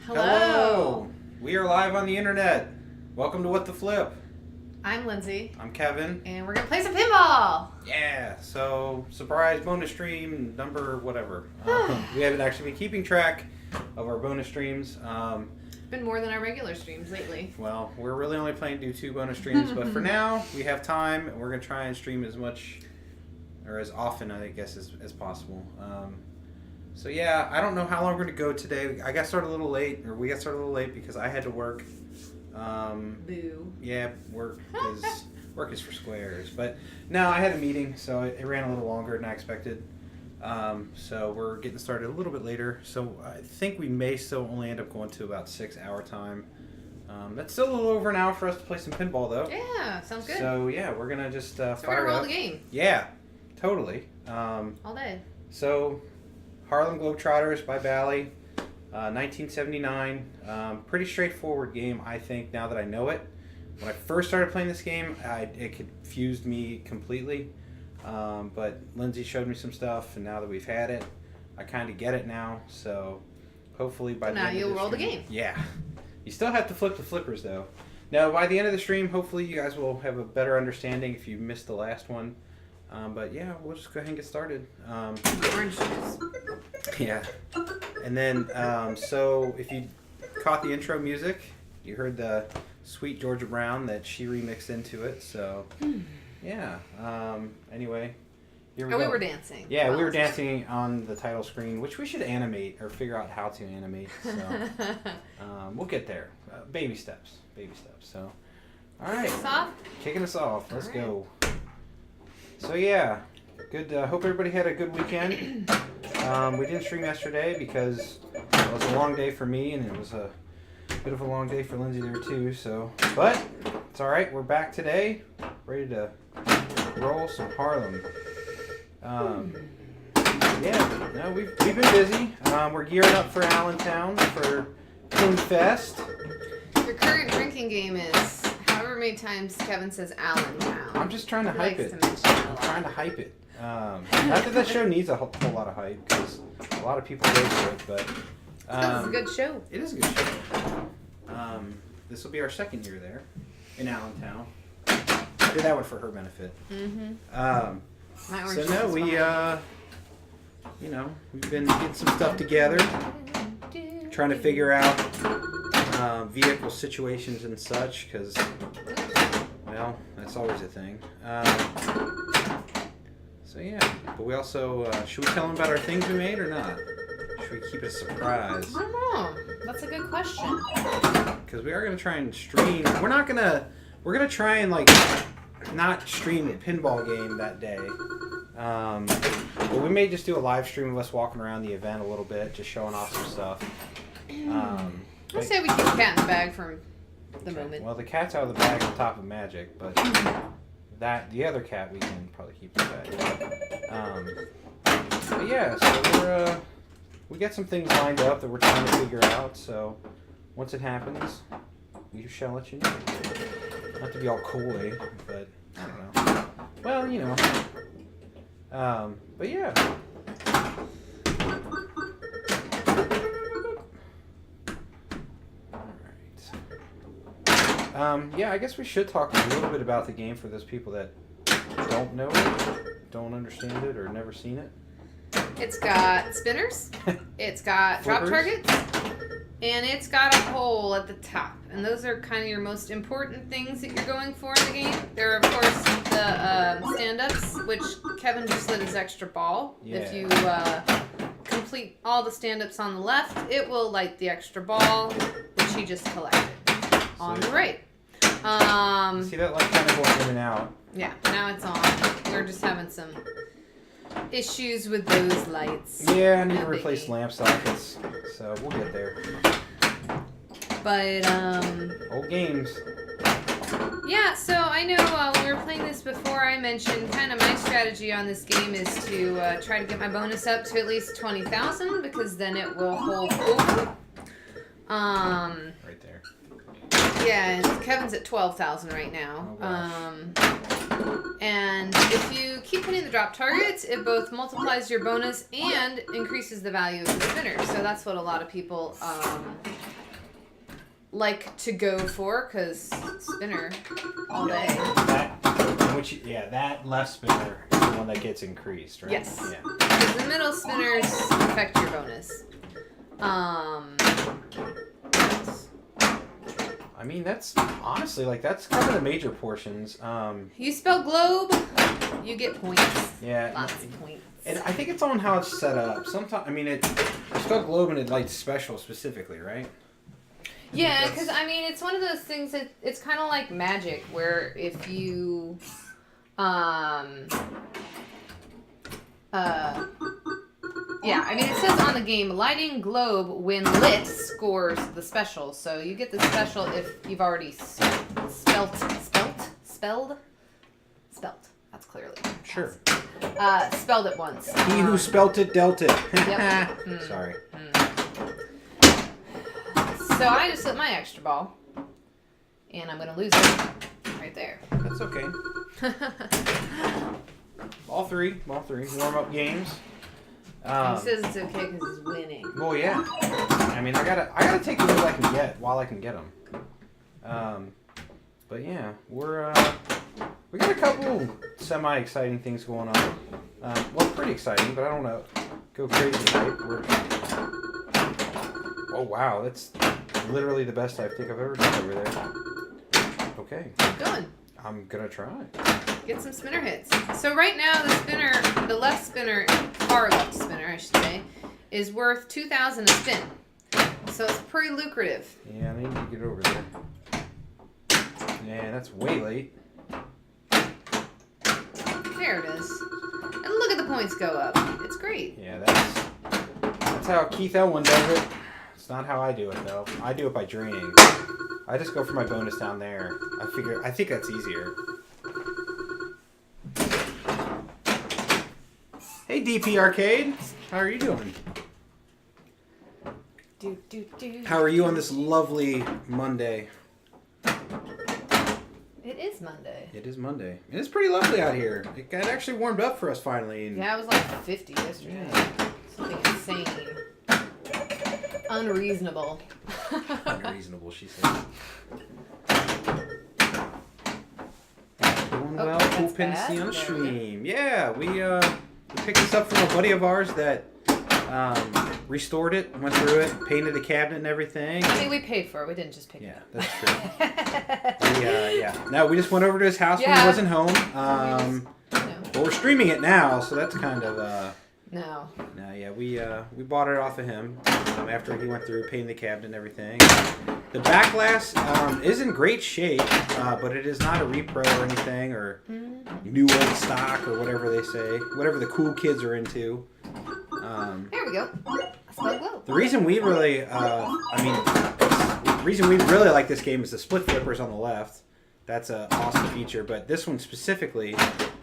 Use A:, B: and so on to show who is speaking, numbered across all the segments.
A: Hello! We are live on the internet. Welcome to What the Flip.
B: I'm Lindsay.
A: I'm Kevin.
B: And we're going to play some pinball!
A: Yeah, so surprise bonus stream number whatever. We haven't actually been keeping track of our bonus streams.
B: It's been more than our regular streams lately.
A: Well, we're really only planning to do 2 bonus streams, but for now, we have time, and we're going to try and stream as much, or as often, I guess, as possible. So yeah, I don't know how long we're going to go today. I got started a little late, or we got started a little late because I had to work.
B: Boo.
A: Yeah, work is for squares. But no, I had a meeting, so it ran a little longer than I expected. So we're getting started a little bit later. So I think we may still only end up going to about 6-hour time. That's still a little over an hour for us to play some pinball, though.
B: Yeah, sounds good.
A: So yeah, we're gonna just
B: so
A: fire
B: we're gonna roll
A: up
B: the game.
A: Yeah, totally.
B: All day.
A: So Harlem Globetrotters by Bally. 1979. Pretty straightforward game, I think, now that I know it. When I first started playing this game, it confused me completely. But Lindsay showed me some stuff, and now that we've had it, I kind of get it now. So hopefully by the end of the stream...
B: Now you'll roll the game.
A: Yeah. You still have to flip the flippers, though. Now, by the end of the stream, hopefully you guys will have a better understanding if you missed the last one. But yeah, we'll just go ahead and get started.
B: Orange juice.
A: Yeah. And then, so if you caught the intro music, you heard the sweet Georgia Brown that she remixed into it. So, yeah. Anyway, here we go.
B: We were dancing.
A: Yeah, we were dancing on the title screen, which we should animate or figure out how to animate. So, we'll get there. Baby steps. Baby steps. So, all right.
B: Kick us off?
A: Kicking us off. Let's
B: All
A: go. So, yeah. Good. Hope everybody had a good weekend. We didn't stream yesterday because it was a long day for me, and it was a bit of a long day for Lindsay there too. So, but it's all right. We're back today, ready to roll some Harlem. Yeah, no, we've been busy. We're gearing up for Allentown for Pin Fest.
B: Your current drinking game is however many times Kevin says Allentown.
A: I'm just trying to hype it.
B: I'm
A: trying to hype it. Not that show needs a whole lot of hype, because a lot of people go to it, but...
B: It's a good show.
A: It is a good show. This will be our second year there, in Allentown. I did that one for her benefit. So no, we've been getting some stuff together, trying to figure out vehicle situations and such, because, well, that's always a thing. So yeah, but we also, should we tell them about our things we made or not? Should we keep it a surprise?
B: I don't know. That's a good question.
A: Because we are going to try and stream. We're going to try and not stream the pinball game that day. But we may just do a live stream of us walking around the event a little bit, just showing off some stuff.
B: Let's say we keep the cat in the bag for the moment.
A: Well, the cat's out of the bag on top of Magic, but... the other cat we can probably keep in the bag. But yeah, so we got some things lined up that we're trying to figure out. So once it happens, we shall let you know. Not to be all coy, but I don't know. Well, you know. But yeah. Yeah, I guess we should talk a little bit about the game for those people that don't know it, don't understand it, or never seen it.
B: It's got spinners, it's got drop
A: Flippers.
B: targets, and it's got a hole at the top. And those are kind of your most important things that you're going for in the game. There are, of course, the stand-ups, which Kevin just lit his extra ball.
A: Yeah.
B: If you complete all the stand-ups on the left, it will light the extra ball, which he just collected on the right.
A: See that light kind of going in and out.
B: Yeah, now it's on. We're just having some issues with those lights.
A: Yeah, I need to
B: No
A: replace
B: biggie.
A: lamp sockets, so we'll get there.
B: But,
A: Old games.
B: yeah, so I know when we were playing this before, I mentioned kind of my strategy on this game is to try to get my bonus up to at least 20,000 because then it will hold over.
A: Right there.
B: Yeah, and Kevin's at 12,000 right now.
A: Oh, gosh.
B: And if you keep hitting the drop targets, it both multiplies your bonus and increases the value of the spinner. So that's what a lot of people like to go for, because spinner all day.
A: That left spinner is the one that gets increased, right?
B: Yes.
A: Yeah.
B: Because the middle spinners affect your bonus.
A: I mean, that's honestly that's kind of the major portions.
B: You spell globe, you get points.
A: Yeah.
B: Lots of points.
A: And I think it's on how it's set up. Sometimes, I mean, it's spelled globe and it lights special specifically, right?
B: Yeah, because I mean, it's one of those things that it's kind of like magic, where if you, yeah, I mean, it says on the game, lighting globe when lit scores the special. So you get the special if you've already spelled. That's clearly.
A: Sure.
B: Spelled it once.
A: He who spelt it dealt it.
B: Yep.
A: Sorry.
B: So I just lit my extra ball, and I'm gonna lose it right there.
A: That's okay. All three warm up games.
B: He says it's okay because he's winning.
A: Well, yeah. I mean, I gotta take the lead I can get while I can get them. But yeah, we got a couple semi-exciting things going on. Well, pretty exciting, but I don't know. Go crazy, right? Oh wow, that's literally the best I think I've ever done over there. Okay.
B: Keep going.
A: I'm gonna try.
B: Get some spinner hits. So right now the left spinner, far left spinner I should say, is worth 2,000 a spin. So it's pretty lucrative.
A: Yeah, I need to get over there. Yeah, that's way late.
B: There it is. And look at the points go up. It's great.
A: Yeah, that's how Keith Elwin does it. It's not how I do it though. I do it by draining. I just go for my bonus down there. I think that's easier. Hey DP Arcade, how are you doing? How are you on this lovely Monday?
B: It is Monday.
A: It is Monday. And it's pretty lovely out here. It got actually warmed up for us finally. And
B: Yeah, it was like 50 yesterday.
A: Yeah.
B: Something insane. Unreasonable.
A: Unreasonable, she said. Doing well,
B: that's
A: cool pin to
B: bad.
A: see on
B: There we go.
A: stream. Yeah, we picked this up from a buddy of ours that restored it, went through it, painted the cabinet and everything.
B: I mean, we paid for it. We didn't just pick
A: Yeah,
B: it
A: that's
B: up.
A: true. Yeah. No, we just went over to his house when
B: Yeah.
A: he wasn't home.
B: No.
A: But we're streaming it now, so that's kind of
B: No.
A: No, yeah, we bought it off of him after he went through painting the cabinet and everything. The back glass is in great shape, but it is not a repro or anything, or new old stock, or whatever they say, whatever the cool kids are into.
B: There we go. Spelled globe.
A: The reason we really, the reason we really like this game is the split flippers on the left. That's an awesome feature, but this one specifically,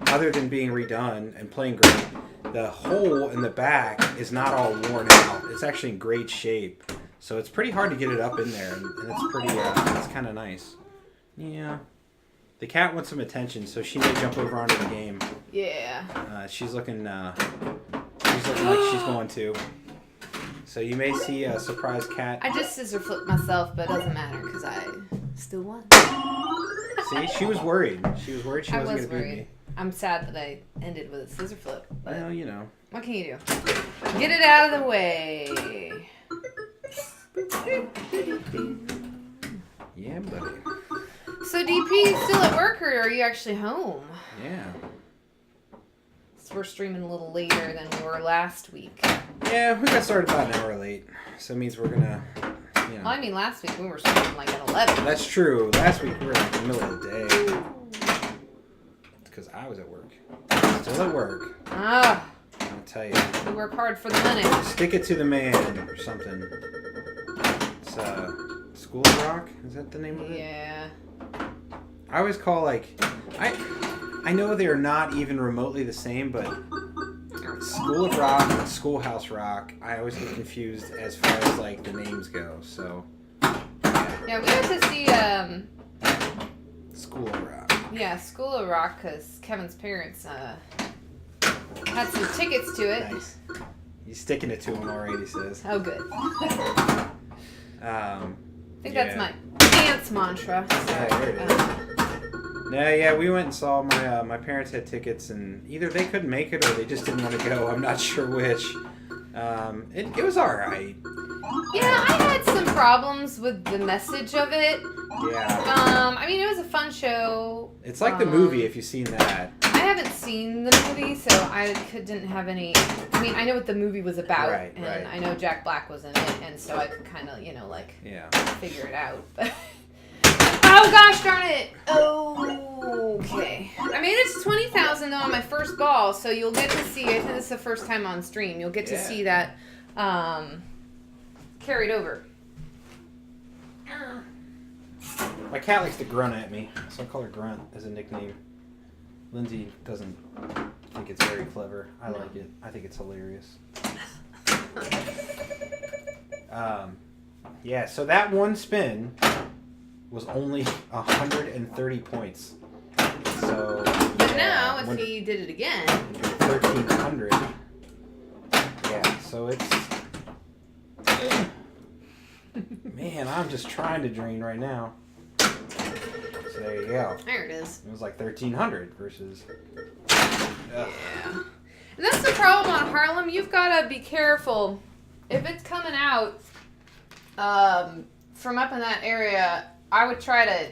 A: other than being redone and playing great, the hole in the back is not all worn out. It's actually in great shape, so it's pretty hard to get it up in there, and it's pretty, it's kind of nice. Yeah. The cat wants some attention, so she may jump over onto the game.
B: Yeah.
A: She's looking like she's going to. So you may see a surprise cat.
B: I just scissor flipped myself, but it doesn't matter because I Still won.
A: See, she was worried. She was worried she wasn't going to beat me.
B: I'm sad that I ended with a scissor flip. But
A: Well, you know.
B: what can you do? Get it out of the way.
A: Yeah, buddy.
B: So, DP, still at work or are you actually home?
A: Yeah.
B: So we're streaming a little later than we were last week.
A: Yeah, we got started about an hour late. So it means we're going to, you know.
B: Well, I mean, last week we were streaming like at 11.
A: That's true. Last week we were like in the middle of the day. Because I was at work. Still at work.
B: Ah.
A: I'll tell you.
B: We work hard for the money.
A: Stick it to the man or something. It's School of Rock? Is that the name of it?
B: Yeah.
A: I always call I know they are not even remotely the same, but School of Rock and Schoolhouse Rock, I always get confused as far as like the names go. So
B: yeah, we got to see
A: School of Rock.
B: Yeah, School of Rock because Kevin's parents had some tickets to it.
A: Nice. He's sticking it to him already, he says.
B: Oh, good.
A: I
B: think that's my dance mantra.
A: Yeah, there it is. No, yeah, we went and saw my parents had tickets, and either they couldn't make it or they just didn't want to go. I'm not sure which. It was all right.
B: Yeah, I had some problems with the message of it.
A: Yeah.
B: I mean, it was a fun show.
A: It's like the movie, if you've seen that.
B: I haven't seen the movie, so I didn't have any. I mean, I know what the movie was about, and I know Jack Black was in it, and so I could kind of, figure it out. But oh gosh darn it! Okay, I made it to 20,000 though on my first ball, so you'll get to see. I think this is the first time on stream. You'll get to see that carried over.
A: My cat likes to grunt at me, so I call her Grunt as a nickname. Lindsay doesn't think it's very clever. I like it. I think it's hilarious. Yeah, so that one spin was only 130 points. So,
B: but now, if he did it again,
A: 1,300. Yeah, so it's. Man, I'm just trying to drain right now. So there you go.
B: There it is.
A: It was like 1,300 versus.
B: Yeah. And that's the problem on Harlem. You've got to be careful. If it's coming out from up in that area, I would try to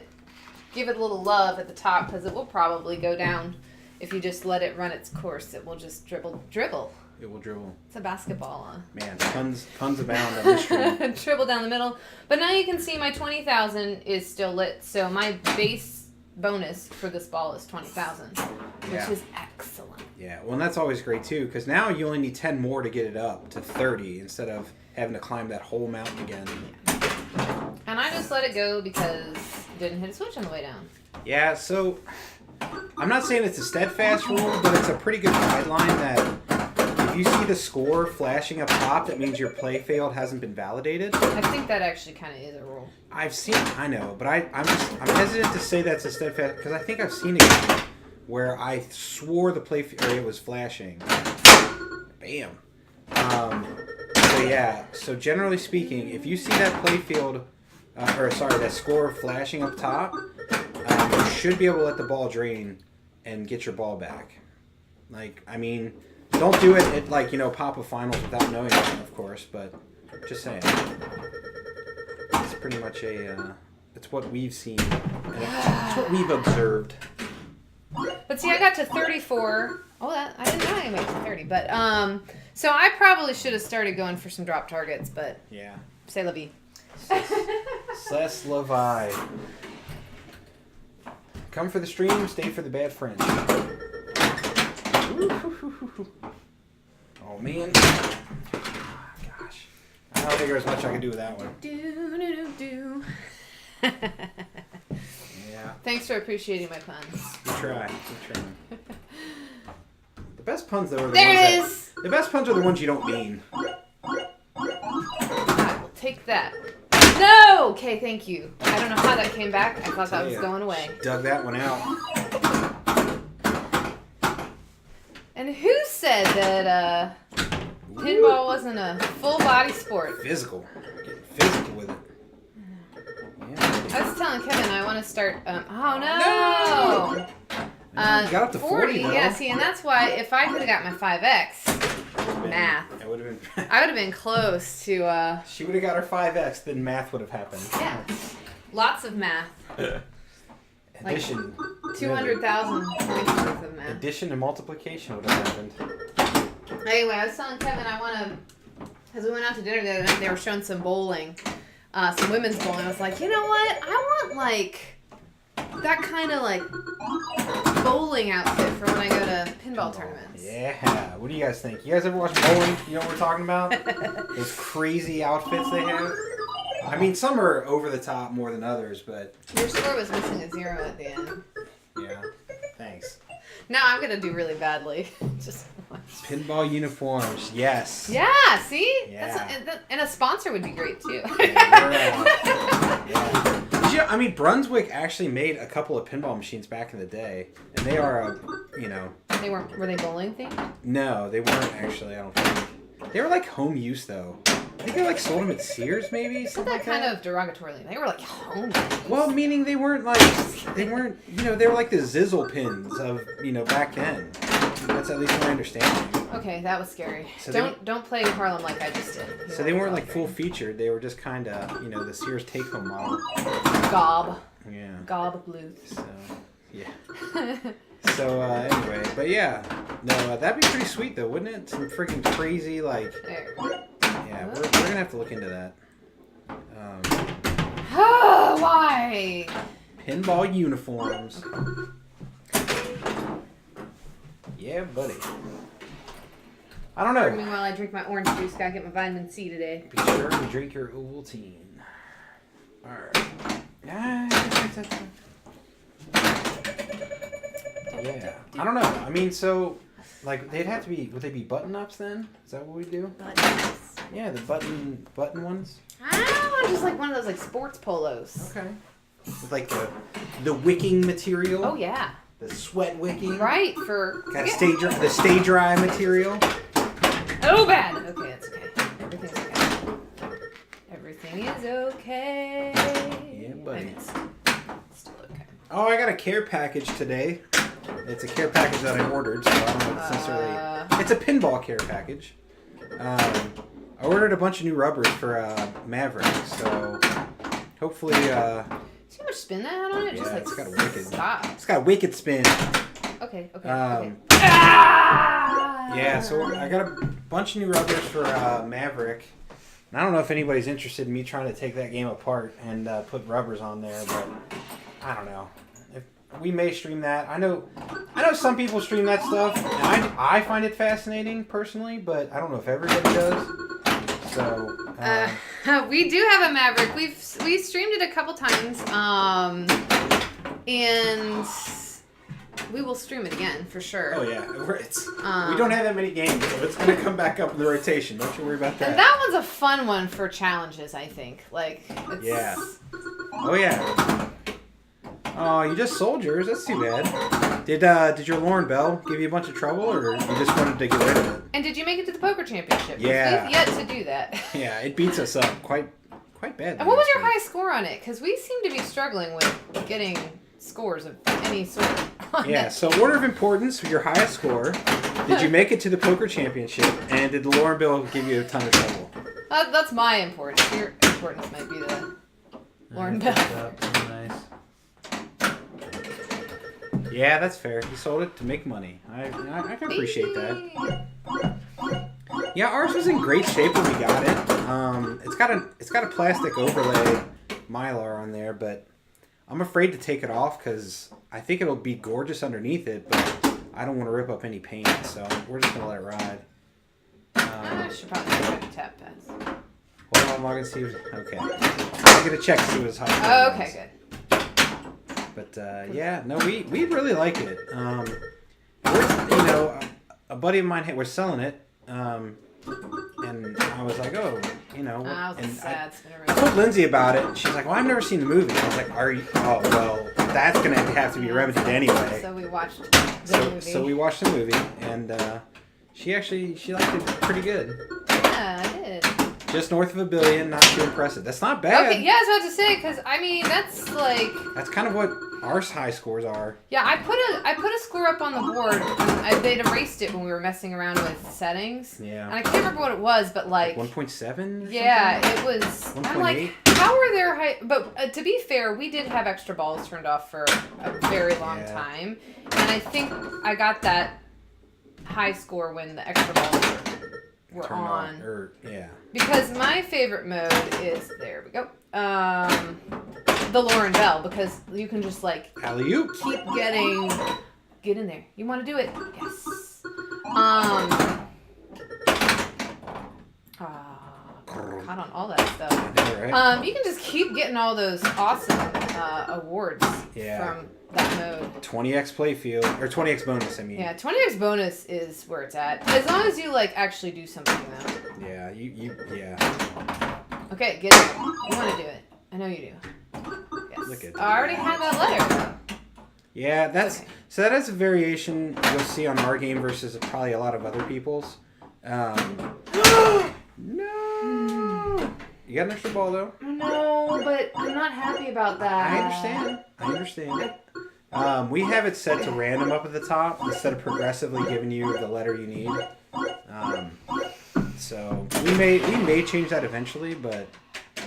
B: give it a little love at the top because it will probably go down. If you just let it run its course, it will just dribble.
A: It will dribble.
B: It's a basketball.
A: Man, puns abound on this stream.
B: Dribble down the middle. But now you can see my 20,000 is still lit. So my base bonus for this ball is 20,000, which is excellent.
A: Yeah, well, and that's always great too, because now you only need 10 more to get it up to 30 instead of having to climb that whole mountain again.
B: And I just let it go because it didn't hit a switch on the way down.
A: Yeah, so I'm not saying it's a steadfast rule, but it's a pretty good guideline that if you see the score flashing up top, that means your play failed hasn't been validated.
B: I think that actually kind of is a rule.
A: I know, but I'm hesitant to say that's a steadfast, because I think I've seen a game where I swore the play area was flashing. Bam. So generally speaking, if you see that play field, that score flashing up top, you should be able to let the ball drain and get your ball back. Don't do it at Papa Finals without knowing it, of course, but just saying. It's pretty much it's what we've seen, and it's what we've observed.
B: But see, I got to 34. Oh, I didn't know I made it to 30. But so I probably should have started going for some drop targets. But
A: yeah,
B: c'est la vie.
A: C'est la vie. Come for the stream, stay for the bad French. Oh man, gosh, I don't think there's much I can do with that one.
B: Do.
A: Yeah.
B: Thanks for appreciating my puns.
A: We try. The best puns though are the best puns are the ones you don't mean.
B: I will take that. No! Okay, thank you. I don't know how that came back. I thought that was going away.
A: Dug that one out.
B: And who said that pinball wasn't a full body sport?
A: Physical. Getting physical with it. Yeah.
B: I was telling Kevin I want to start. Oh no!
A: You got up to 40 though.
B: Yeah, see, and that's why if I could have got my 5X, math.
A: It would have been.
B: I would have been close to.
A: She would have got her 5X, then math would have happened.
B: Yeah. Lots of math.
A: Addition.
B: Like 200,000 points worth of math.
A: Addition and multiplication would have happened.
B: Anyway, I was telling Kevin I want to, because we went out to dinner the other night, they were showing some bowling, some women's bowling. I was like, you know what? I want like that kind of like bowling outfit for when I go to pinball tournaments.
A: Yeah. What do you guys think? You guys ever watch bowling? You know what we're talking about? Those crazy outfits they have. I mean, some are over the top more than others, but...
B: Your score was missing a 0 at the end.
A: Yeah. Thanks.
B: Now I'm going to do really badly. Just once.
A: Pinball uniforms. Yes.
B: Yeah, see?
A: Yeah.
B: And a sponsor would be great, too.
A: Yeah. I mean, Brunswick actually made a couple of pinball machines back in the day, and they are, you know...
B: Were they bowling themed?
A: No, they weren't actually, I don't think. They were like home use, though. I think they like sold them at Sears, maybe.
B: Isn't that kind of derogatorily? They were like home use.
A: Well, meaning they weren't, you know, they were like the Zizzle pins of, you know, back then. That's at least my understanding.
B: Okay, that was scary.
A: So
B: don't play Harlem like I just did.
A: So they weren't like full featured. They were just kind of, you know, the Sears take home model.
B: Gob.
A: Yeah.
B: Gob blues.
A: So, yeah. So, anyway, but yeah. No, that'd be pretty sweet though, wouldn't it? Some freaking crazy, like...
B: There.
A: Yeah, we're going to have to look into that.
B: Why?
A: Pinball uniforms. Yeah, buddy. I don't know.
B: Meanwhile, I drink my orange juice. Gotta get my vitamin C today.
A: Be sure to drink your Ovaltine. Alright. Yeah. I don't know. I mean, so, like, they'd have to be, would they be button-ups then? Is that what we do?
B: Buttons.
A: Yeah, the button ones.
B: I don't know, just like one of those, like, sports polos.
A: Okay. With, like, the wicking material.
B: Oh, yeah.
A: The sweat wicking.
B: Right, for...
A: Got the stay dry material.
B: Oh, bad. Okay, it's okay. Everything's okay. Everything is okay.
A: Yeah, buddy.
B: It's still okay.
A: Oh, I got a care package today. It's a care package that I ordered, so I don't know if it's necessarily... It's a pinball care package. I ordered a bunch of new rubbers for Maverick, so hopefully...
B: See how much spin that had on it?
A: Yeah,
B: Just like,
A: it's got a wicked...
B: stop.
A: It's got a wicked spin.
B: Okay.
A: Yeah, so I got a bunch of new rubbers for Maverick. And I don't know if anybody's interested in me trying to take that game apart and put rubbers on there, but I don't know. We may stream that. I know some people stream that stuff, and I find it fascinating personally, but I don't know if everybody does. So
B: we do have a Maverick. We streamed it a couple times, and we will stream it again for sure.
A: Oh yeah, we don't have that many games, so it's gonna come back up in the rotation. Don't you worry about that.
B: And that one's a fun one for challenges, I think. Like, it's...
A: Yeah. Oh yeah. Oh, you just sold yours. That's too bad. Did your Lauren Bell give you a bunch of trouble, or you just wanted to get rid of it?
B: And did you make it to the poker championship?
A: Yeah.
B: We've yet to do that.
A: Yeah, it beats us up quite bad.
B: And what was your highest score on it? Because we seem to be struggling with getting scores of any sort.
A: Yeah. So order of importance, your highest score. Did you make it to the poker championship? And did Lauren Bell give you a ton of trouble?
B: That's my importance. Your importance might be the Lauren Bell.
A: Nice. Yeah, that's fair. You sold it to make money. I can appreciate that. Yeah, ours was in great shape when we got it. It's got a plastic overlay Mylar on there, but I'm afraid to take it off because I think it'll be gorgeous underneath it, but I don't want to rip up any paint, so we're just gonna let it ride.
B: I should probably check the tap pads.
A: Hold on, log and see. Okay, I'm gonna check to see what his height is.
B: Oh, okay, good.
A: But yeah, no, we really like it. A buddy of mine was selling it, and I was like, oh,
B: sad.
A: I told Lindsay about it. And she's like, well, I've never seen the movie. I was like, are you? Oh, well, that's gonna have to be remedied anyway.
B: So we watched the movie.
A: So we watched the movie, and she liked it pretty good.
B: Yeah, I did.
A: Just north of $1 billion, not too impressive. That's not bad.
B: Okay, yeah, I was about to say, because, I mean, that's like...
A: That's kind of what our high scores are.
B: Yeah, I put a score up on the board. They'd erased it when we were messing around with settings.
A: Yeah.
B: And I can't remember what it was, but like...
A: 1.7?
B: Yeah, it was...
A: 1.8?
B: I'm like, how are there high... But to be fair, we did have extra balls turned off for a very long time. And I think I got that high score when the extra balls were on.
A: Yeah.
B: Because my favorite mode is... There we go. The Lauren Bell, because you can just like
A: alley-oop.
B: Keep getting, get in there. You want to do it? Yes. Caught on all that stuff.
A: I know, right?
B: You can just keep getting all those awesome awards from that mode.
A: 20x playfield or 20x bonus. I mean.
B: Yeah, 20x bonus is where it's at. As long as you like actually do something though.
A: Yeah, yeah.
B: Okay, get it. You want to do it. I know you do. Yes.
A: Look at
B: I already had that letter.
A: Yeah, that's okay. So that is a variation you'll see on our game versus probably a lot of other people's. No. You got an extra ball though.
B: No, but I'm not happy about that.
A: I understand. We have it set to random up at the top instead of progressively giving you the letter you need. So we may change that eventually, but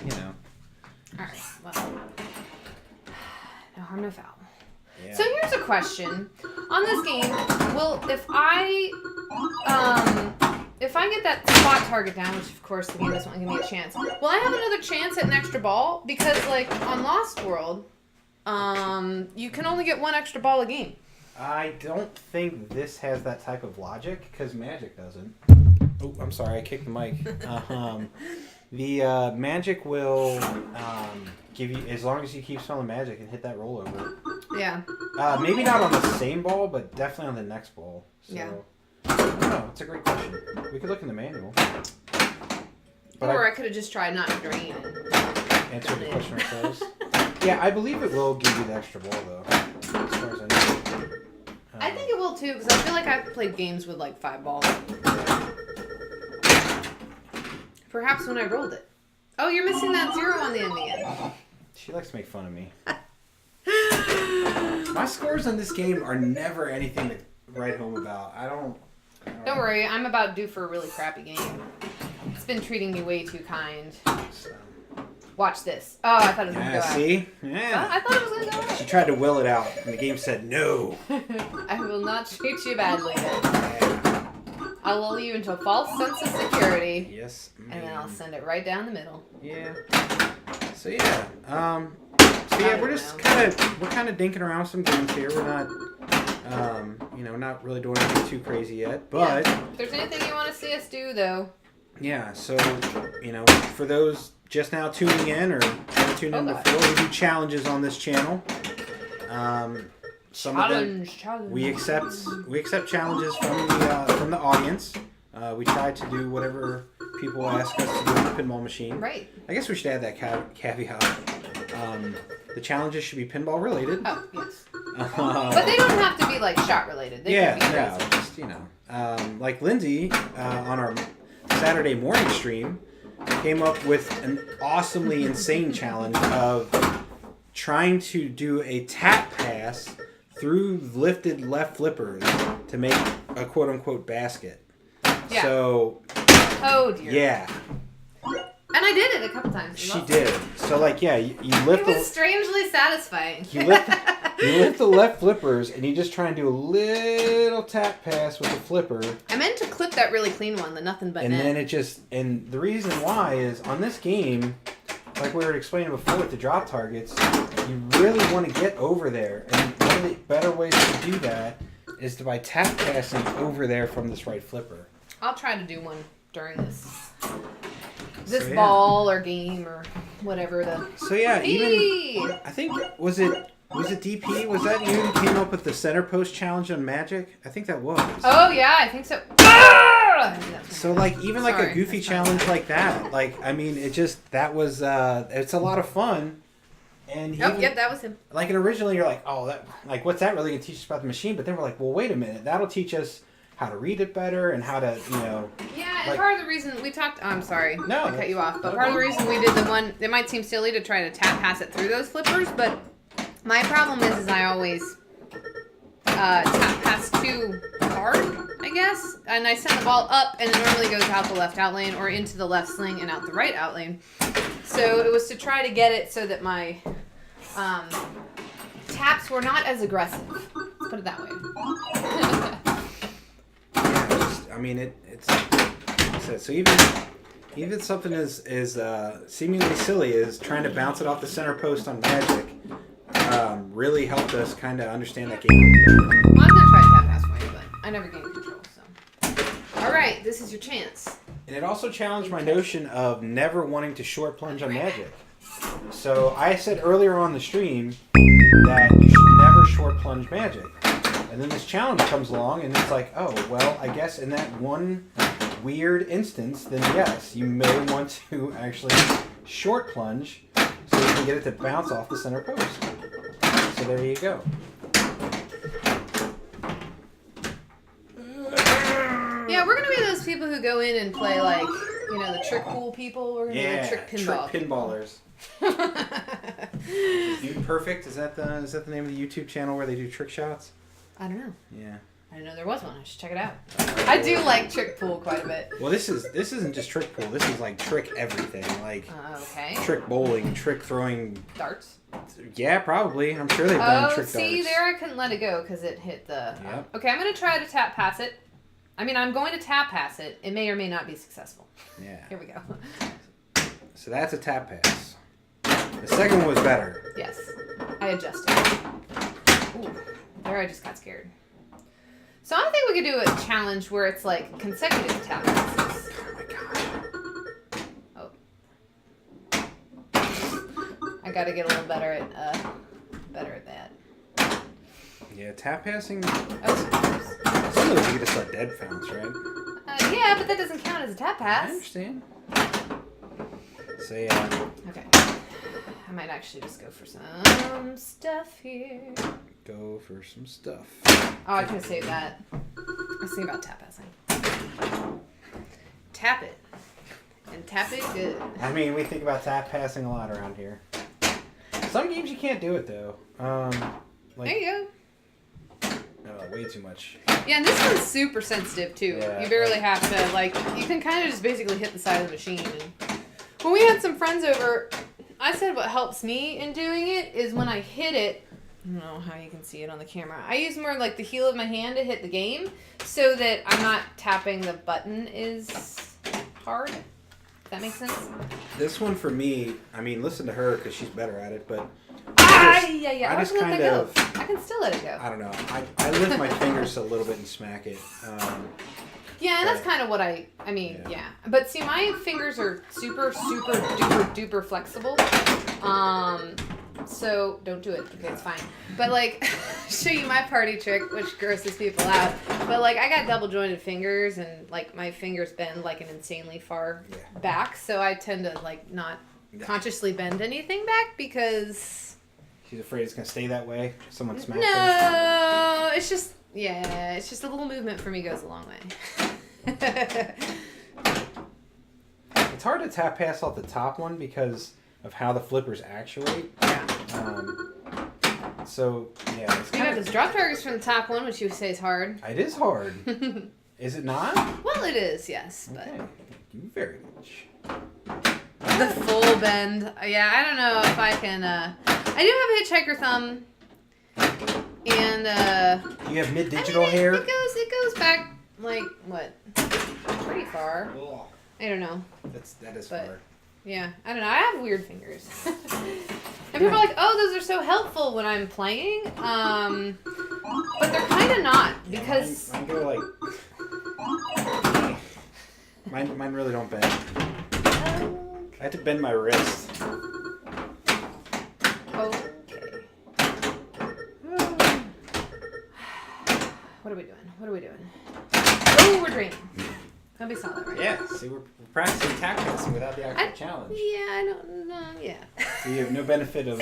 A: you know.
B: All right. Well, no harm, no foul.
A: Yeah.
B: So here's a question on this game. Well, if I get that spot target down, which of course the game doesn't want to give me a chance, will I have another chance at an extra ball? Because like on Lost World, you can only get one extra ball a game.
A: I don't think this has that type of logic because Magic doesn't. Oh, I'm sorry, I kicked the mic. The Magic will give you, as long as you keep spelling Magic and hit that rollover.
B: Yeah.
A: Maybe not on the same ball, but definitely on the next ball. So,
B: yeah.
A: No, it's a great question. We could look in the manual.
B: But I could have just tried not to drain and
A: answer the question ourselves. Yeah, I believe it will give you the extra ball, though. As far as I know.
B: I think it will, too, because I feel like I've played games with, like, 5 balls. Perhaps when I rolled it. Oh, you're missing that 0 on the end again.
A: She likes to make fun of me. My scores on this game are never anything to write home about. I don't
B: Don't worry, I'm about due for a really crappy game. It's been treating me way too kind.
A: So.
B: Watch this. Oh, I thought it was going to go out.
A: See? Yeah.
B: I thought it was going to go out.
A: She tried to will it out, and the game said no.
B: I will not treat you badly then. I'll lull you into a false sense of security.
A: Yes, ma'am.
B: And then I'll send it right down the middle.
A: Yeah. So yeah. We're just kind of dinking around with some games here. We're not not really doing anything too crazy yet. But
B: if there's anything you want to see us do though.
A: Yeah, so for those just now tuning in or haven't tuned in before, we do challenges on this channel. Some of them we accept challenges from the audience. We try to do whatever people ask us to do in the pinball machine.
B: Right.
A: I guess we should add that caveat. The challenges should be pinball related.
B: Oh, yes. But they don't have to be like shot related. They can be
A: just like Lindsay on our Saturday morning stream came up with an awesomely insane challenge of trying to do a tap pass through lifted left flippers to make a quote-unquote basket. Yeah. So...
B: Oh, dear.
A: Yeah.
B: And I did it a couple times.
A: She did. So, you lift
B: it was strangely satisfying.
A: You lift the left flippers, and you just try and do a little tap pass with the flipper.
B: I meant to clip that really clean one, the nothing but
A: and
B: net.
A: Then it just... And the reason why is, on this game, like we were explaining before with the drop targets, you really want to get over there. And one of the better ways to do that is by tap passing over there from this right flipper.
B: I'll try to do one during this ball or game or whatever the.
A: So yeah, even I think was it DP? Was that you who came up with the center post challenge on Magic? I think that was.
B: Oh yeah, I think so.
A: So even a goofy challenge like that, it's a lot of fun. And
B: that was him.
A: And originally you're like, oh, that what's that really gonna teach us about the machine? But then we're like, well, wait a minute, that'll teach us how to read it better and how to,
B: Yeah, and part of the reason we talked, I'm sorry,
A: No,
B: I cut you off, but part of the reason we did the one, it might seem silly to try to tap pass it through those flippers, but my problem is I always tap pass too hard, I guess, and I send the ball up and it normally goes out the left out lane or into the left sling and out the right out lane. So it was to try to get it so that my taps were not as aggressive. Let's put it that way.
A: I mean, it's so even something as seemingly silly as trying to bounce it off the center post on Magic really helped us kind of understand that game a little bit.
B: Well, I'm gonna try to tap pass for you, but I never gained control. So, all right, this is your chance.
A: And it also challenged my notion of never wanting to short plunge on Magic. So I said earlier on the stream that you should never short plunge Magic. And then this challenge comes along and it's like, oh, well, I guess in that one weird instance, then yes, you may want to actually short plunge so you can get it to bounce off the center post. So there you go.
B: Yeah, we're gonna be those people who go in and play like, you know, the trick pool people. We're gonna be the trick pinball.
A: Trick pinballers. Dude Perfect, is that the name of the YouTube channel where they do trick shots?
B: I don't know.
A: Yeah.
B: I didn't know there was one. I should check it out. I do like trick pool quite a bit.
A: Well, this isn't just trick pool. This is like trick everything, like
B: okay.
A: Trick bowling, trick throwing.
B: Darts.
A: Yeah, probably. I'm sure they've done trick darts.
B: Oh, see, there I couldn't let it go because it hit the.
A: Yep.
B: Okay, I'm gonna try to tap pass it. I mean, I'm going to tap pass it. It may or may not be successful.
A: Yeah.
B: Here we go.
A: So that's a tap pass. The second one was better.
B: Yes, I adjusted. Ooh, there I just got scared. So I think we could do a challenge where it's like consecutive tap passes.
A: Oh
B: Oh.
A: my god.
B: I gotta get a little better at that.
A: Yeah, tap passing.
B: Oh.
A: Some of those you can just let dead bounce, right?
B: Yeah, but that doesn't count as a tap pass.
A: I understand. So yeah.
B: Okay. I might actually just go for some stuff here.
A: Go for some stuff.
B: Oh, I can save that. Let's think about tap passing. Tap it. And tap it good.
A: I mean, we think about tap passing a lot around here. Some games you can't do it though.
B: There you go.
A: Way too much.
B: Yeah, and this one's super sensitive too.
A: Yeah.
B: You barely have to, like, you can kind of just basically hit the side of the machine. And when we had some friends over, I said what helps me in doing it is when I hit it, I don't know how you can see it on the camera. I use more like the heel of my hand to hit the game so that I'm not tapping the button is hard. Does that make sense?
A: This one for me, I mean, listen to her because she's better at it, but
B: I just let that go. I can still let it go.
A: I don't know. I lift my fingers a little bit and smack it.
B: Yeah, and that's kind of what I mean, yeah. But see, my fingers are super, super, duper, duper flexible. So don't do it. Okay, it's fine. But like, show you my party trick, which grosses people out. But like, I got double jointed fingers, and like my fingers bend like an insanely far back. So I tend to like not consciously bend anything back because
A: she's afraid it's gonna stay that way. Someone smacks her.
B: No, it's just it's just a little movement for me goes a long way.
A: It's hard to tap pass off the top one because of how the flippers actuate.
B: Yeah.
A: So yeah, it's
B: you got those drop targets from the top one, which you say is hard.
A: It is hard. Is it not?
B: Well, it is, yes. But
A: okay. Thank you very much.
B: the full bend. Yeah, I don't know if I can. I do have a hitchhiker thumb, and
A: you have mid-digital hair.
B: It goes back like what? Pretty far.
A: Ugh.
B: I don't know.
A: That is far.
B: Yeah, I don't know. I have weird fingers. And people are like, "Oh, those are so helpful when I'm playing," but they're kind of not because
A: mine go like mine really don't bend.
B: Okay.
A: I had to bend my wrist.
B: Okay. What are we doing? Oh, we're draining. Don't be solid, right?
A: Yeah. See, we're practicing tap passing without the actual challenge.
B: Yeah, I don't know. Yeah.
A: So you have no benefit of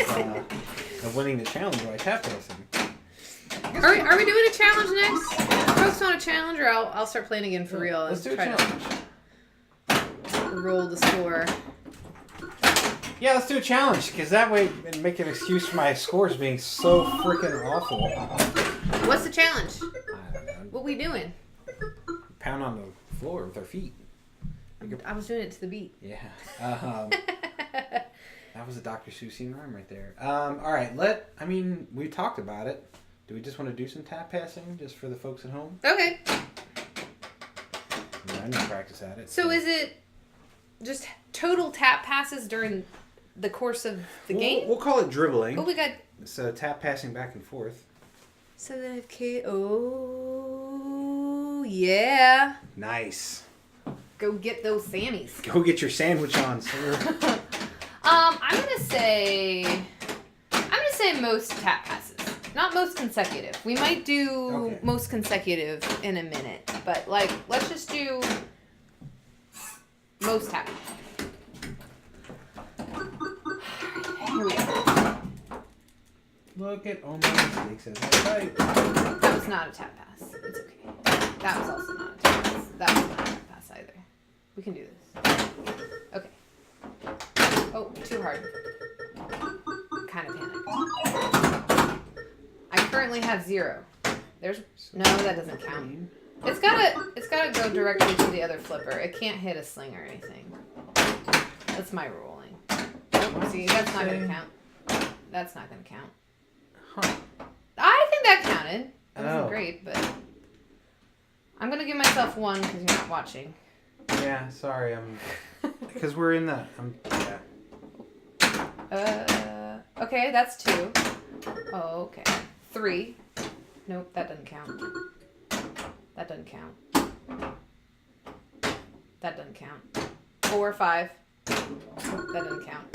A: winning the challenge by tap passing.
B: Are we doing a challenge next? Folks want a challenge, or I'll start playing again for real.
A: Let's do a challenge.
B: roll the score.
A: Yeah, let's do a challenge, because that way it'd make an excuse for my scores being so freaking awful.
B: What's the challenge?
A: I don't know.
B: What we doing?
A: Pound on the floor with our feet.
B: I was doing it to the beat.
A: Yeah. That was a Dr. Seussian rhyme right there. All right, we talked about it. Do we just want to do some tap passing just for the folks at home?
B: Okay.
A: I need to practice at it.
B: So is it just total tap passes during the course of the game?
A: We'll call it dribbling.
B: Oh, we got...
A: So tap passing back and forth.
B: So the kid... Oh, yeah.
A: Nice.
B: Go get those Sammies.
A: Go get your sandwich on, sir.
B: I'm gonna say most tap passes, not most consecutive. We might do most consecutive in a minute, but let's just do most tap. Here we go.
A: Look at all my mistakes as I type.
B: That was not a tap pass. It's okay. That was also not a tap pass. That was not a tap pass either. We can do this. Okay. Oh, too hard. Kind of panicked. I currently have 0. There's no, that doesn't count. It's gotta go directly to the other flipper. It can't hit a sling or anything. That's my ruling. Oh, see, that's not gonna count. That's not gonna count.
A: Huh.
B: I think that counted. That wasn't
A: Oh.
B: great, but I'm gonna give myself 1 because you're not watching.
A: Yeah, sorry, because we're in the, yeah.
B: Okay, that's 2. Oh, okay. 3. Nope, that doesn't count. That doesn't count. That doesn't count. 4, 5. That doesn't count.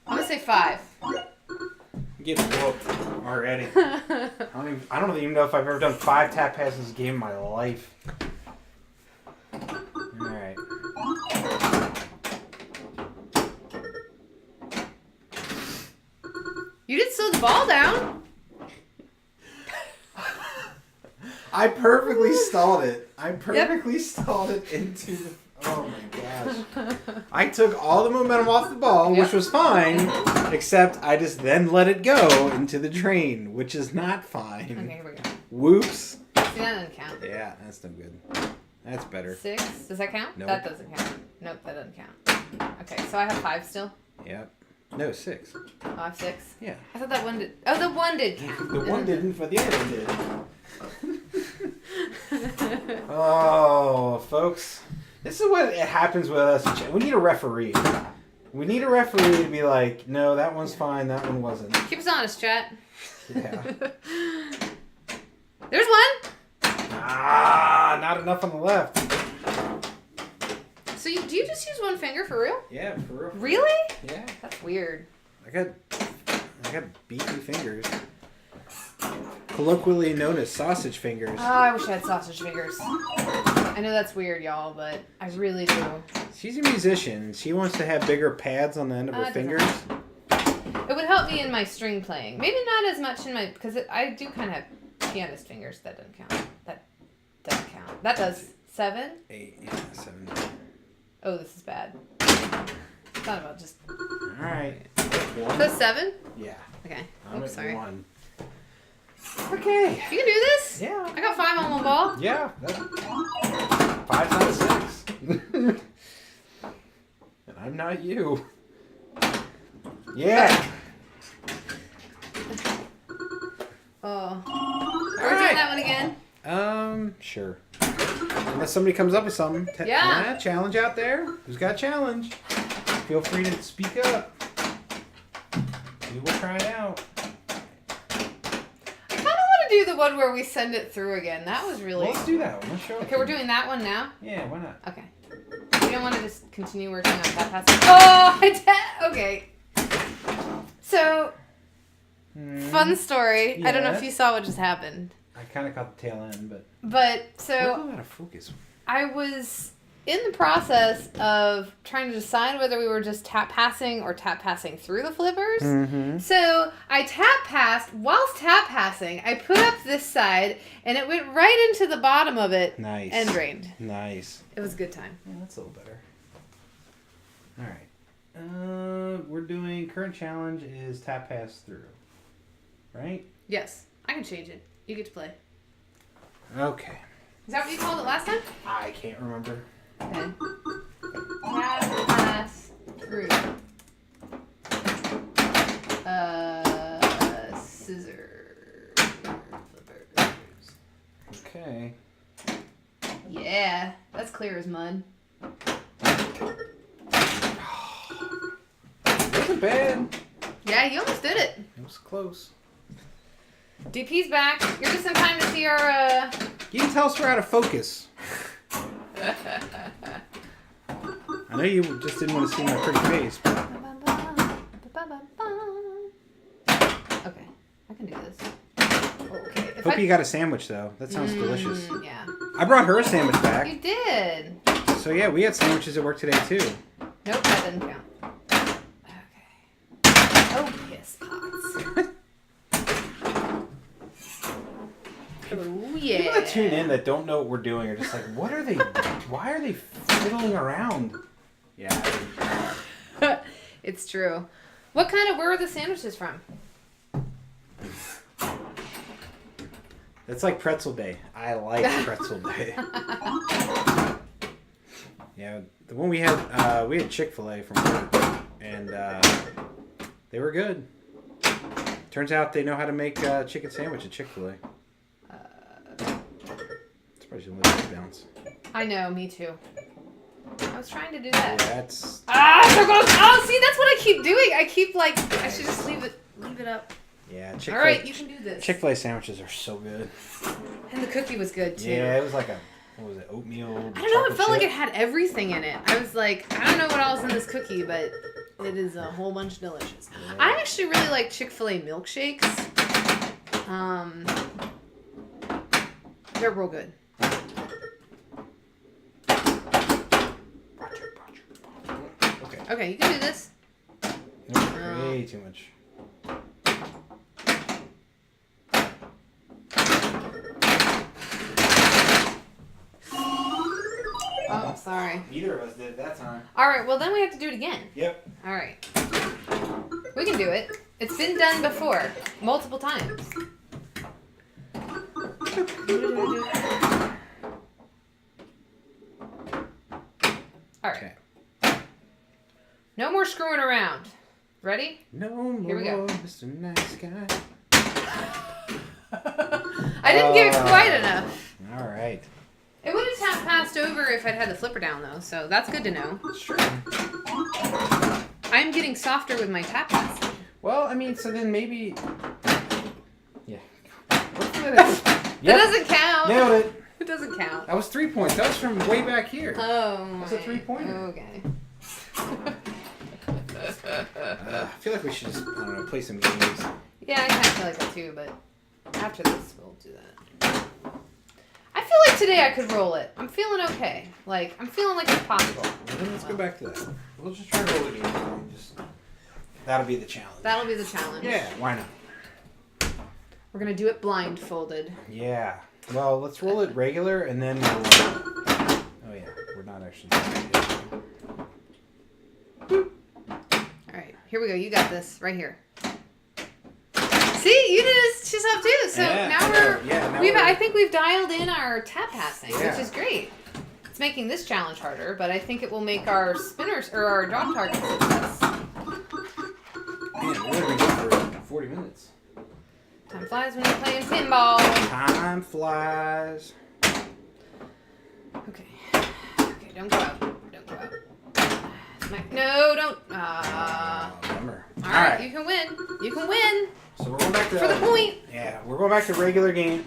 B: I'm gonna say 5.
A: I'm getting whooped already. I don't even know if I've ever done 5 tap passes a game in my life. Alright.
B: You did slow the ball down.
A: I perfectly stalled it. Stalled it into the... Oh my gosh. I took all the momentum off the ball, which was fine, except I just then let it go into the drain, which is not fine.
B: Okay, here we go.
A: Whoops.
B: See, that doesn't count.
A: Yeah, that's no good. That's better.
B: 6. Does that count?
A: Nope.
B: That doesn't count. Nope, that doesn't count. Okay, so I have 5 still.
A: Yep. No, 6.
B: Oh, I have 6.
A: Yeah.
B: I thought that one did. Oh, the 1 did count.
A: The one didn't, but the other one did. Oh, folks. This is what happens with us. We need a referee. We need a referee to be like, no, that one's fine, that one wasn't.
B: Keep us honest, chat.
A: Yeah.
B: There's 1.
A: Not enough on the left.
B: So do you just use 1 finger for real?
A: Yeah, for real.
B: Really?
A: Yeah.
B: That's weird.
A: I got beefy fingers. Colloquially known as sausage fingers.
B: Oh, I wish I had sausage fingers. I know that's weird, y'all, but I really do.
A: She's a musician. She wants to have bigger pads on the end of her fingers.
B: It would help me in my string playing. Maybe not as much in my... Because I do kind of have pianist fingers. That doesn't count. That doesn't count. That does. 7?
A: 8, yeah, 7.
B: Oh, this is bad. Thought about just...
A: Alright.
B: So 7?
A: Yeah.
B: Okay.
A: I'm
B: Oops,
A: at
B: sorry.
A: 1. Okay.
B: You can do this?
A: Yeah.
B: I got 5 on one ball.
A: Yeah. 5's not 6. And I'm not you. Yeah.
B: Oh. Are we doing that one again?
A: Sure. Unless somebody comes up with something.
B: Yeah.
A: Challenge out there. Who's got a challenge? Feel free to speak up. We will try it out.
B: I kind of want to do the one where we send it through again. That was really...
A: Well, let's do that one. Let's show it.
B: Okay, we're doing that one now?
A: Yeah, why not?
B: Okay. You don't want to just continue working on that pass? Oh, okay. So, fun story. I don't know if you saw what just happened.
A: I kind of caught the tail end, but...
B: But, so...
A: We're out of focus.
B: I was in the process of trying to decide whether we were just tap passing or tap passing through the flippers.
A: Mm-hmm.
B: So I tap passed. Whilst tap passing, I put up this side, and it went right into the bottom of it.
A: Nice.
B: And drained.
A: Nice.
B: It was a good time.
A: Yeah, that's a little better. All right. We're doing current challenge is tap pass through, right?
B: Yes, I can change it. You get to play.
A: Okay.
B: Is that what you called it last time?
A: I can't remember.
B: Okay. Tap pass through. Scissor flippers.
A: Okay.
B: Yeah, that's clear as mud.
A: Wasn't bad.
B: Yeah, you almost did it.
A: It was close.
B: DP's back. You're just in time to see our.
A: You can tell us we're out of focus. I know you just didn't want to see my pretty face, but
B: Okay, I can do this. Okay.
A: hope you got a sandwich though. That sounds delicious.
B: Yeah.
A: I brought her a sandwich back.
B: You did.
A: So yeah, we had sandwiches at work today too.
B: Nope, that doesn't count. Okay. Oh, piss pots. Oh, yeah.
A: People that tune in that don't know what we're doing are just like, what are they? Why are they fiddling around? Yeah.
B: It's true. Where were the sandwiches from?
A: It's like pretzel day. I like pretzel day. Yeah, the one we had Chick-fil-A from work, and they were good. Turns out they know how to make chicken sandwich at Chick-fil-A. Surprised you didn't let it bounce.
B: I know, me too. I was trying to do that.
A: Yeah, that's...
B: There goes... Oh, see, that's what I keep doing. I keep, I should just leave it up.
A: Yeah, Chick-fil-A.
B: All right, you can do this.
A: Chick-fil-A sandwiches are so good.
B: And the cookie was good, too.
A: Yeah, it was like what was it, oatmeal?
B: I don't know, it felt like it had everything in it. I was like, I don't know what else in this cookie, but it is a whole bunch delicious. Yeah. I actually really like Chick-fil-A milkshakes. They're real good. Okay, you can do this.
A: Way too much.
B: Oh, sorry.
A: Neither of us did it that time.
B: All right, well then we have to do it again.
A: Yep.
B: All right. We can do it. It's been done before, multiple times. All right.
A: Okay.
B: No more screwing around. Ready?
A: No more,
B: Here we go.
A: Mr. Nice Guy.
B: I didn't give it quite enough.
A: All right.
B: It would have tap passed over if I'd had the flipper down, though, so that's good to know.
A: Sure.
B: I'm getting softer with my tap pass.
A: Well, I mean, so then maybe... Yeah.
B: That doesn't count.
A: Nailed it.
B: It doesn't count.
A: That was 3 points. That was from way back here.
B: Oh,
A: That's a 3-pointer.
B: Okay.
A: I feel like we should just, I don't know, play some games.
B: Yeah, I kind of feel like that too, but after this, we'll do that. I feel like today I could roll it. I'm feeling okay. I'm feeling like it's possible.
A: Well, then let's go back to that. We'll just try to roll the game. That'll be the challenge.
B: That'll be the challenge.
A: Yeah, why not?
B: We're going to do it blindfolded.
A: Yeah. Well, let's roll it regular, and then we'll... Oh, yeah. We're not actually doing it.
B: All right, here we go. You got this right here. See, you did it to yourself too. So I think we've dialed in our tap passing, which is great. It's making this challenge harder, but I think it will make our spinners or our drop targets success.
A: Man, we're going to be going for 40 minutes.
B: Time flies when you're playing pinball.
A: Time flies.
B: Okay. Okay, don't go out. Don't go out. No, don't.
A: Bummer.
B: All right, you can win. You can win.
A: So we're going back to...
B: For the point.
A: Yeah, we're going back to regular game,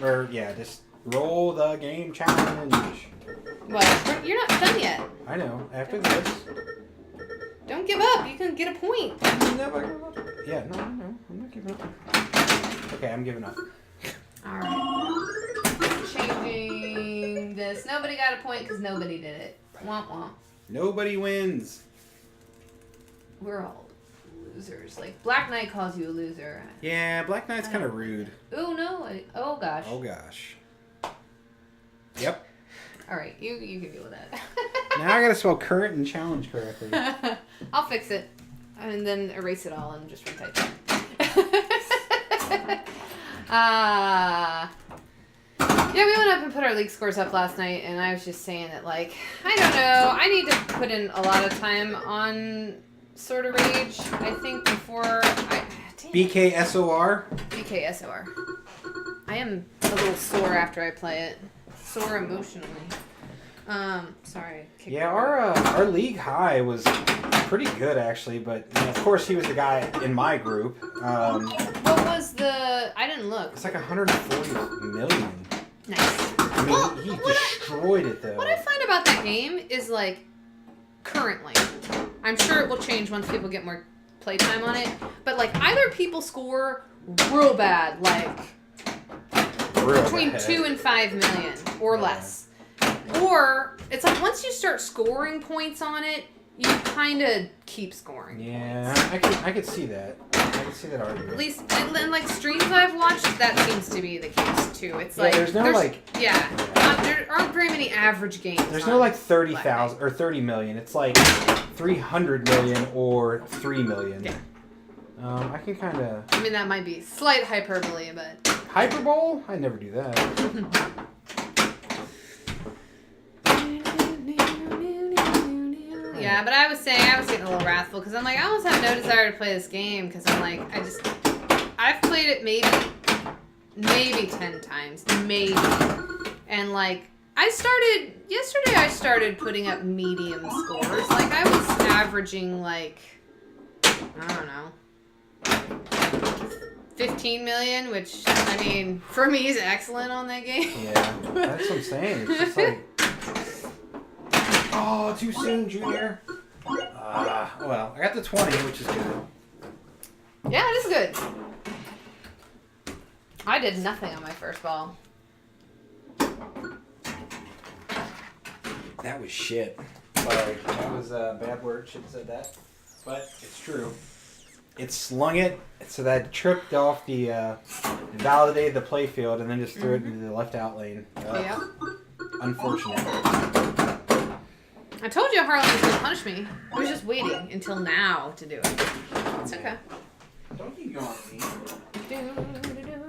A: just roll the game challenge.
B: What? You're not done yet.
A: I know. After this...
B: Don't give up. You can get a point.
A: Never give up. Yeah, no. I'm not giving up. Okay, I'm giving up.
B: All right. Changing this. Nobody got a point because nobody did it. Womp womp.
A: Nobody wins.
B: We're all losers. Like, Black Knight calls you a loser.
A: Yeah, Black Knight's kind of rude.
B: Oh, no. Oh, gosh.
A: Oh, gosh. Yep.
B: All right, you can deal with that.
A: Now I gotta spell current and challenge correctly.
B: I'll fix it. And then erase it all and just retype it. Yeah, we went up and put our league scores up last night, and I was just saying that, like, I don't know. I need to put in a lot of time on Sword of Rage, I think, before
A: BKSOR?
B: BKSOR. I am a little sore after I play it. Sore emotionally. Sorry.
A: Yeah, our league high was pretty good, actually, but of course he was the guy in my group.
B: What was the... I didn't look.
A: It's like 140 million.
B: Nice.
A: I mean, he destroyed it, though.
B: What I find about that game is, like, currently, I'm sure it will change once people get more playtime on it, but, like, either people score real bad, like, between 2 and 5 million or less. Or, it's like, once you start scoring points on it, you kind of keep scoring.
A: Yeah, I could see that. I can see that argument.
B: At least, and like streams I've watched, that seems to be the case too. It's like
A: there
B: aren't very many average games.
A: There's no like 30,000 or 30 million. It's like 300 million or 3 million.
B: Yeah.
A: I can kind of.
B: I mean, that might be slight hyperbole, but.
A: Hyperbole? I never do that.
B: Yeah, but I was saying, I was getting a little wrathful because I'm like, I almost have no desire to play this game because I'm like, I've played it maybe 10 times, maybe. And like, yesterday I started putting up medium scores. Like, I was averaging like, I don't know, 15 million, which, I mean, for me is excellent on that game.
A: Yeah, that's what I'm saying. It's just like, oh, too soon, Junior. Well, I got the 20, which is good.
B: Yeah, it is good. I did nothing on my first ball.
A: That was shit. Sorry, that was a bad word. Shouldn't have said that. But it's true. It slung it so that it tripped off the, validated the play field and then just threw it into the left out lane.
B: Yeah.
A: Unfortunate.
B: I told you Harlem was going to punish me. I was just waiting until now to do it. It's okay.
A: Don't you yawn at me.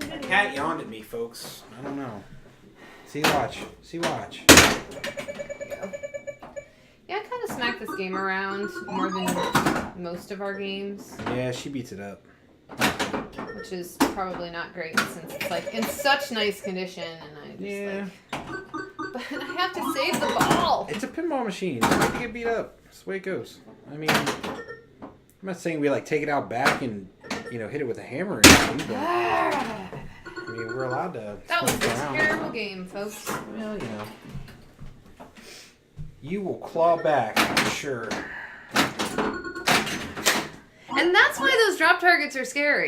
A: That cat yawned at me, folks. I don't know. See, watch.
B: There we go. Yeah, I kind of smacked this game around more than most of our games.
A: Yeah, she beats it up.
B: Which is probably not great since it's like in such nice condition and I just but I have to save the ball.
A: It's a pinball machine. It's going to get beat up. That's the way it goes. I mean, I'm not saying we like take it out back and, hit it with a hammer or anything, but I mean, we're allowed to.
B: That was a
A: around.
B: terrible game, folks.
A: Well, you will claw back, I'm sure.
B: And that's why those drop targets are scary.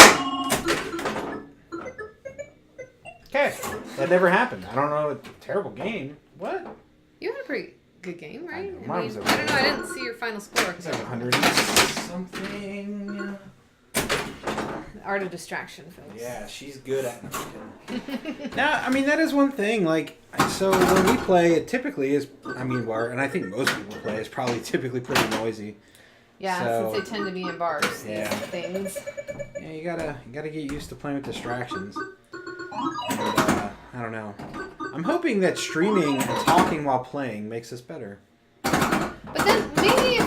A: Okay, that never happened. I don't know, a terrible game. What?
B: You had a pretty good game, right?
A: I know, mine was
B: I
A: okay.
B: don't know. I didn't see your final score.
A: It's like 100 something.
B: The art of distraction, folks.
A: Yeah, she's good at it. Now, I mean, that is one thing. Like, so when we play, it typically is. I mean, and I think most people play, it's probably typically pretty noisy.
B: Yeah,
A: So,
B: since they tend to be in bars.
A: Yeah.
B: These things.
A: Yeah, you gotta get used to playing with distractions. And, I don't know. I'm hoping that streaming and talking while playing makes us better.
B: But then maybe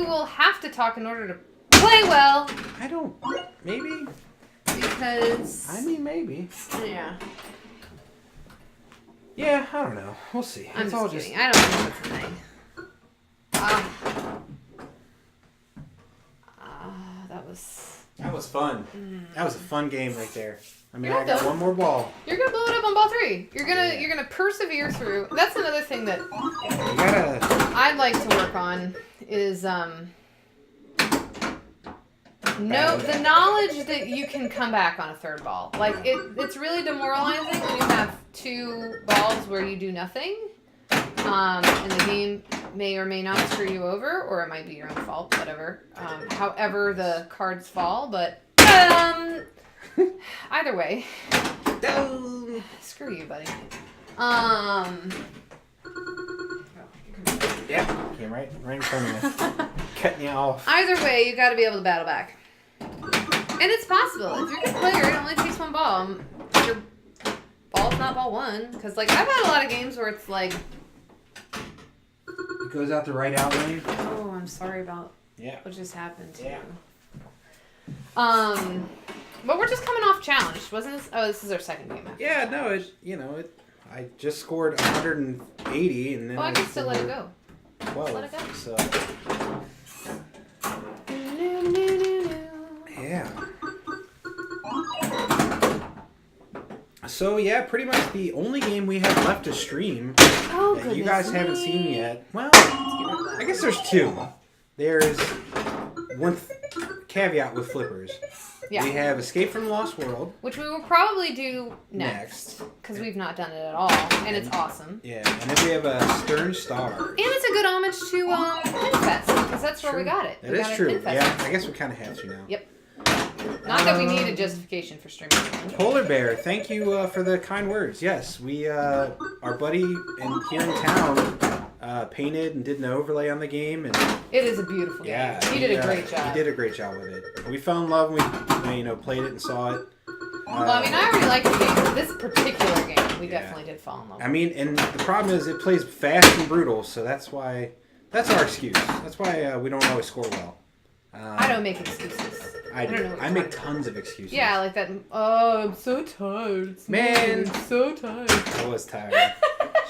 B: we'll have to talk in order to play well.
A: I don't. Maybe.
B: Because.
A: I mean, maybe.
B: Yeah.
A: Yeah, I don't know. We'll see.
B: I'm
A: It's
B: just
A: all
B: kidding.
A: just.
B: I don't know what's the thing.
A: That was fun. That was a fun game right there. I mean,
B: You're
A: I got
B: done.
A: one more ball.
B: You're gonna blow it up on ball 3. You're gonna persevere through. That's another thing that
A: You gotta.
B: I'd like to work on is the knowledge that you can come back on a third ball. Like it's really demoralizing when you have 2 balls where you do nothing. And the game may or may not screw you over, or it might be your own fault, whatever. However the cards fall, but either way. Screw you, buddy.
A: Yeah, came right in front of me. Cutting you off.
B: Either way, you got to be able to battle back. And it's possible. If you're a good player, it only takes one ball. Your ball's not ball one. Because, like, I've had a lot of games where it's like...
A: It goes out the right out lane.
B: Oh, I'm sorry about what just happened to you. But we're just coming off challenge. Wasn't this? Oh, this is our second game. Actually.
A: Yeah, no, I just scored 180 and then
B: I can still let it go.
A: 12.
B: Let it go.
A: So yeah. So yeah, pretty much the only game we have left to stream that you guys haven't seen yet. Well, I guess there's two. There's one caveat with flippers.
B: Yeah.
A: We have Escape from the Lost World,
B: which we will probably do next because we've not done it at all, and it's awesome.
A: Yeah, and then we have a Stern Star.
B: And it's a good homage to Pinfest because that's where we got it.
A: That is true. Yeah, I guess we kind of have to now.
B: Yep. Not that we need a justification for streaming.
A: Polar Bear, thank you for the kind words. Yes, we our buddy here in town painted and did an overlay on the game, and
B: it is a beautiful game. He did a great job.
A: He did a great job with it. We fell in love when we played it and saw it.
B: Well, I mean, I already liked the game, but this particular game, we definitely did fall in love with.
A: I mean, and the problem is it plays fast and brutal, so that's our excuse. That's why we don't always score well.
B: I don't make excuses.
A: I do. I make tons of excuses.
B: Yeah, like that. Oh, I'm so tired. I'm so tired.
A: I was tired.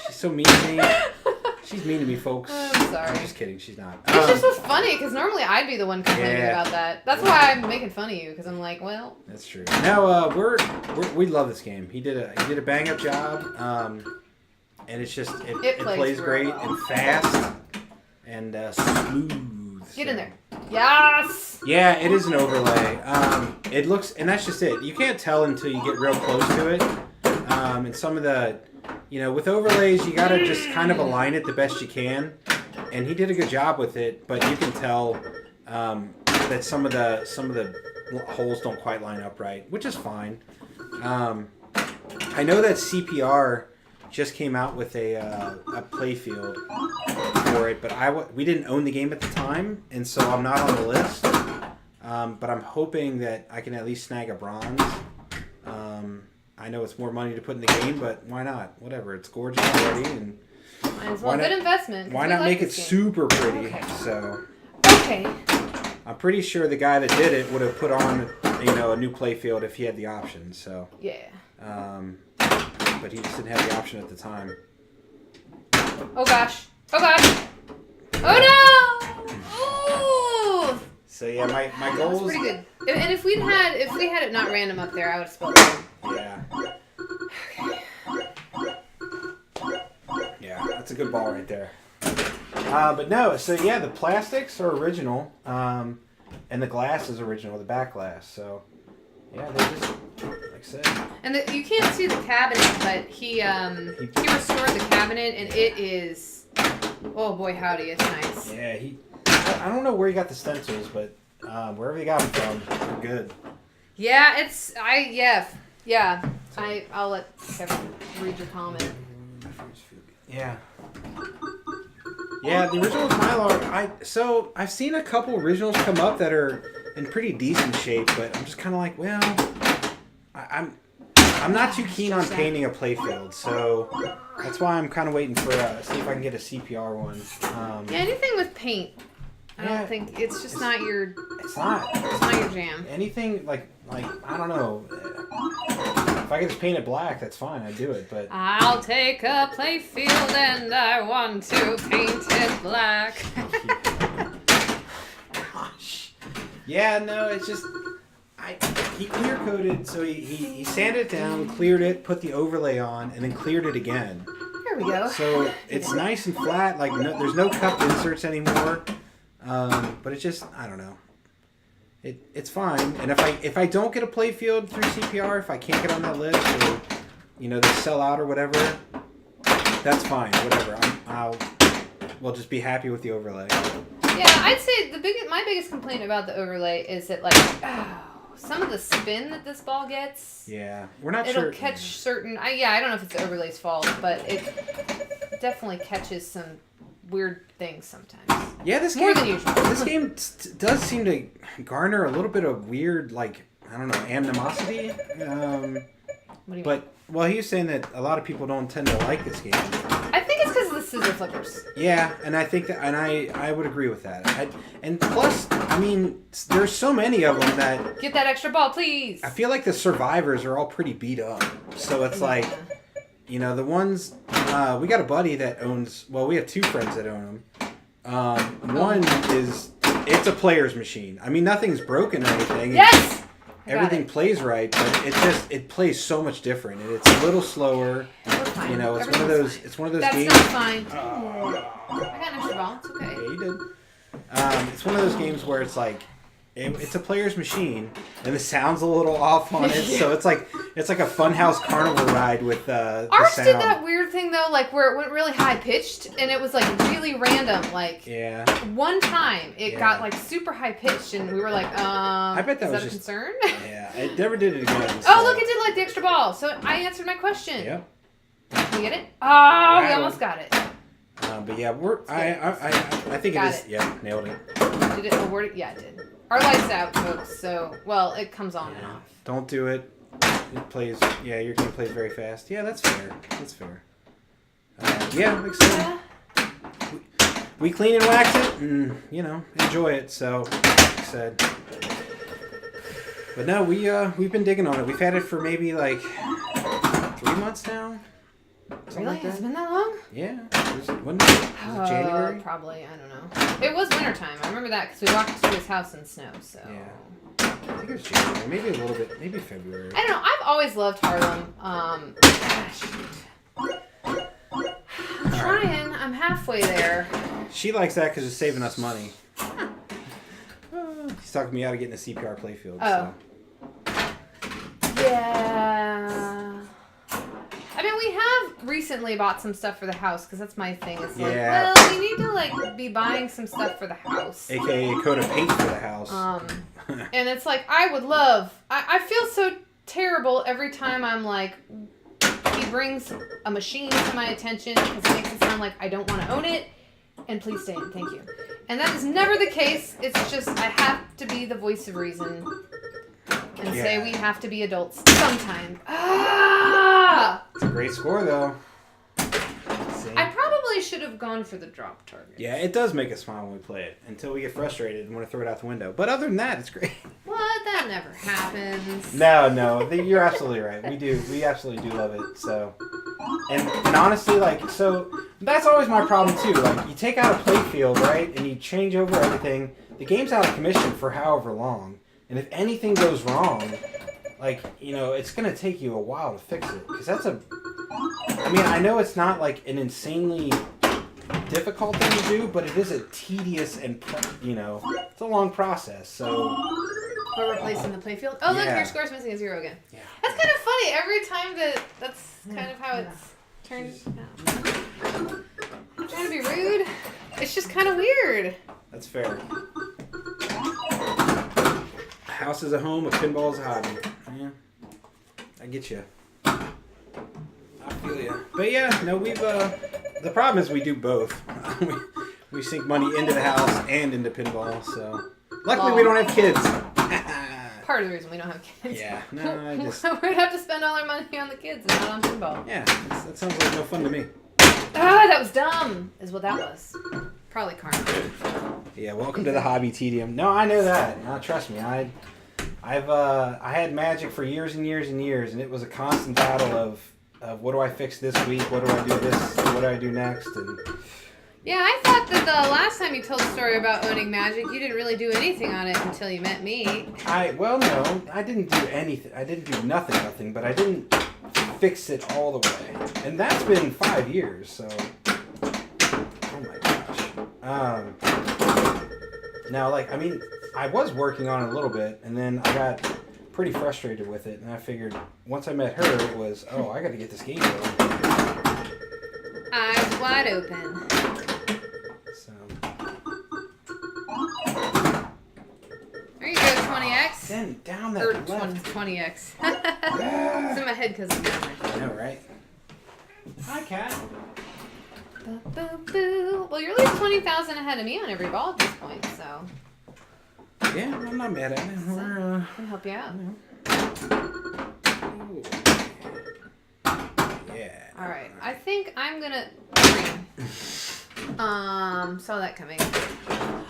A: She's so mean to me. She's mean to me, folks.
B: I'm sorry.
A: I'm just kidding. She's not.
B: It's just so funny because normally I'd be the one complaining about that. That's why I'm making fun of you because I'm like, well.
A: That's true. No, we love this game. He did a bang up job, and it's just it plays great and fast and smooth.
B: Get in there. Yes.
A: Yeah, it is an overlay. It looks, and that's just it. You can't tell until you get real close to it. And some of the. With overlays, you gotta just kind of align it the best you can, and he did a good job with it. But you can tell that some of the holes don't quite line up right, which is fine. I know that CPR just came out with a playfield for it, but we didn't own the game at the time, and so I'm not on the list. But I'm hoping that I can at least snag a bronze. I know it's more money to put in the game, but why not? Whatever, it's gorgeous already, and
B: might as well. Good investment.
A: Why not make it super pretty?
B: Okay.
A: So.
B: Okay.
A: I'm pretty sure the guy that did it would have put on, a new playfield if he had the option. So.
B: Yeah.
A: But he just didn't have the option at the time.
B: Oh gosh. Oh gosh. Oh no! Oh.
A: So yeah, my goal
B: was pretty good. And if we had it not random up there, I would have spelled it.
A: Yeah. Yeah, that's a good ball right there. But no, so yeah, the plastics are original, and the glass is original, the back glass. So yeah, they just like I said.
B: And you can't see the cabinet, but he restored the cabinet, and it is. Oh boy, howdy, it's nice.
A: Yeah, I don't know where he got the stencils, but wherever he got them from, they're good.
B: Yeah, I'll let Kevin read your comment.
A: Yeah. Yeah, the original Mylar. So I've seen a couple originals come up that are in pretty decent shape, but I'm just kind of like, well, I'm not too keen on painting a playfield, so that's why I'm kind of waiting for see if I can get a CPR one.
B: Yeah, anything with paint. I don't think it's just not your.
A: It's not
B: your jam.
A: Anything like I don't know. If I could just paint it black, that's fine. I'd do it, but
B: I'll take a playfield and I want to paint it black.
A: Gosh. Yeah, no, it's just he clear coated, so he sanded it down, cleared it, put the overlay on, and then cleared it again.
B: There we go.
A: So it's nice and flat. Like there's no cupped inserts anymore. But it's just I don't know. It's fine. And if I don't get a playfield through CPR, if I can't get on that list, or they sell out or whatever, that's fine. Whatever. we'll just be happy with the overlay.
B: Yeah, I'd say my biggest complaint about the overlay is that, like, some of the spin that this ball gets.
A: Yeah, we're not
B: it'll
A: sure.
B: It'll catch certain. I don't know if it's the overlay's fault, but it definitely catches some weird things sometimes.
A: Yeah, this
B: more
A: game,
B: than usual.
A: This game does seem to garner a little bit of weird, like, I don't know, animosity.
B: What do you mean?
A: Well, he was saying that a lot of people don't tend to like this game.
B: I think it's because of the scissor flippers.
A: Yeah, and I think that, and I would agree with that. And plus, I mean, there's so many of them that
B: get that extra ball, please.
A: I feel like the survivors are all pretty beat up. So it's like, you know, the ones we got a buddy that owns. Well, we have two friends that own them. One is it's a player's machine. I mean, nothing's broken or anything.
B: Yes.
A: Everything plays right, but it plays so much different, and it's a little slower.
B: Fine.
A: You know, it's one of those.
B: Fine.
A: It's one of those
B: That's
A: games.
B: That's not fine. I got an extra ball. It's okay.
A: Yeah, you did. It's one of those games where it's like, it's a player's machine, and the sound's a little off on it, so it's like a funhouse carnival ride with
B: Ours
A: the sound.
B: did that weird thing though, like where it went really high pitched, and it was like really random. Like one time it got like super high pitched, and we were like,
A: I bet that
B: is
A: was
B: that a
A: just
B: concern?
A: Yeah, it never did it again.
B: Oh, look, it did like the extra ball. So I answered my question.
A: Yep.
B: Did we get it? Oh, we almost got it.
A: But yeah, I think
B: got
A: it is.
B: it.
A: Yeah, nailed it.
B: Did it award it? Yeah, it did. Our light's out, folks. So, well, it comes on and off.
A: Don't do it. It plays. Yeah, your game plays very fast. Yeah, that's fair. That's fair. Yeah, like I said, we clean and wax it, and you know, enjoy it. So, like I said. But no, we've been digging on it. We've had it for maybe like 3 months now. Something
B: Really?
A: like that.
B: Has it been that long?
A: Yeah. Was it January?
B: Probably. I don't know. It was wintertime. I remember that because we walked to his house in snow. So.
A: Yeah. I think it was January. Maybe a little bit. Maybe February.
B: I don't know. I've always loved Harlem. Gosh. I'm trying. I'm halfway there.
A: She likes that because it's saving us money. He's talking me out of getting a CPR playfield.
B: Oh.
A: So.
B: Yeah. I mean, we have recently bought some stuff for the house because that's my thing. It's like, well, we need to like be buying some stuff for the house,
A: aka a coat of paint for the house.
B: And it's like I would love. I feel so terrible every time I'm like, he brings a machine to my attention because it makes it sound like I don't want to own it. And please stay in, thank you. And that is never the case. It's just I have to be the voice of reason and say we have to be adults sometime.
A: It's a great score, though.
B: I probably should have gone for the drop target.
A: Yeah, it does make us smile when we play it until we get frustrated and want to throw it out the window. But other than that, it's great.
B: What? That never happens.
A: No, you're absolutely right. We absolutely do love it. So, and honestly, like, so that's always my problem too. Like, you take out a play field, right, and you change over everything. The game's out of commission for however long, and if anything goes wrong, like, you know, it's gonna take you a while to fix it because I mean, I know it's not like an insanely difficult thing to do, but it is a tedious and, you know, it's a long process. So
B: we're replacing the playfield. Oh, look, your score's missing a 0 again.
A: Yeah.
B: That's kind of funny. Every time that's kind of how it's turned out. I'm trying to be rude. It's just kind of weird.
A: That's fair. A house is a home, a pinball is a hobby. Yeah, I get you. I feel you. But yeah, no, we've the problem is we do both. we sink money into the house and into pinball. So luckily we don't have kids.
B: Part of the reason we don't have kids.
A: Yeah, no, I just
B: we'd have to spend all our money on the kids and not on pinball.
A: Yeah, that sounds like no fun to me.
B: That was dumb. Is what that was. Probably karma.
A: Yeah, welcome to the hobby tedium. No, I know that. No, trust me. I had Magic for years and years and years, and it was a constant battle of what do I fix this week? What do I do this? What do I do next? And
B: yeah, I thought that the last time you told a story about owning Magic, you didn't really do anything on it until you met me.
A: Well, no, I didn't do anything. I didn't do nothing, but I didn't fix it all the way, and that's been 5 years. So, oh my gosh. Now, like, I mean, I was working on it a little bit, and then I got pretty frustrated with it, and I figured once I met her, it was, oh, I got to get this game going.
B: Eyes wide open.
A: Then down that
B: Or
A: left.
B: 20x. It's in my head because of the
A: I know, right? Hi, cat.
B: Boo. Well, you're at least 20,000 ahead of me on every ball at this point, so.
A: Yeah, I'm not mad at it.
B: I can help you out.
A: Ooh. Yeah.
B: All right. I think I'm gonna green. Saw that coming.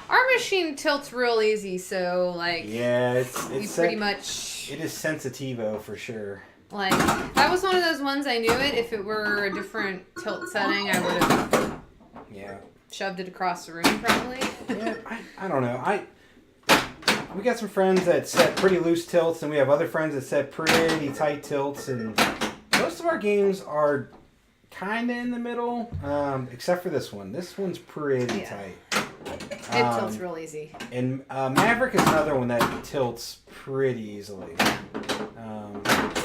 B: Our machine tilts real easy, so like.
A: Yeah, it's
B: you pretty much.
A: It is sensitivo for sure.
B: Like, if that was one of those ones I knew it. If it were a different tilt setting, I would have.
A: Yeah.
B: Shoved it across the room, probably.
A: Yeah, I don't know. We got some friends that set pretty loose tilts, and we have other friends that set pretty tight tilts, and most of our games are kind of in the middle, except for this one. This one's pretty tight.
B: It tilts real easy.
A: And Maverick is another one that tilts pretty easily.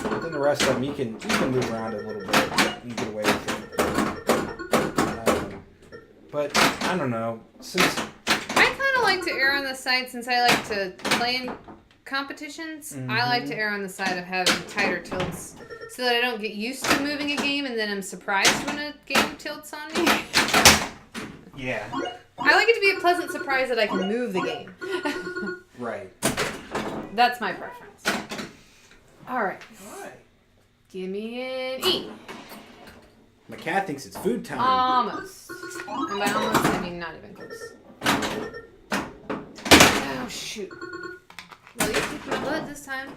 A: But then the rest of them, you can move around a little bit and get away with it. But I don't know. Since
B: I kind of like to err on the side, since I like to play in competitions, I like to err on the side of having tighter tilts so that I don't get used to moving a game and then I'm surprised when a game tilts on me.
A: yeah.
B: I like it to be a pleasant surprise that I can move the game.
A: Right.
B: That's my preference. All right.
A: Alright.
B: Give me an E.
A: My cat thinks it's food time.
B: Almost. And by almost, I mean not even close. Oh, shoot. Well, you kicked my butt this time.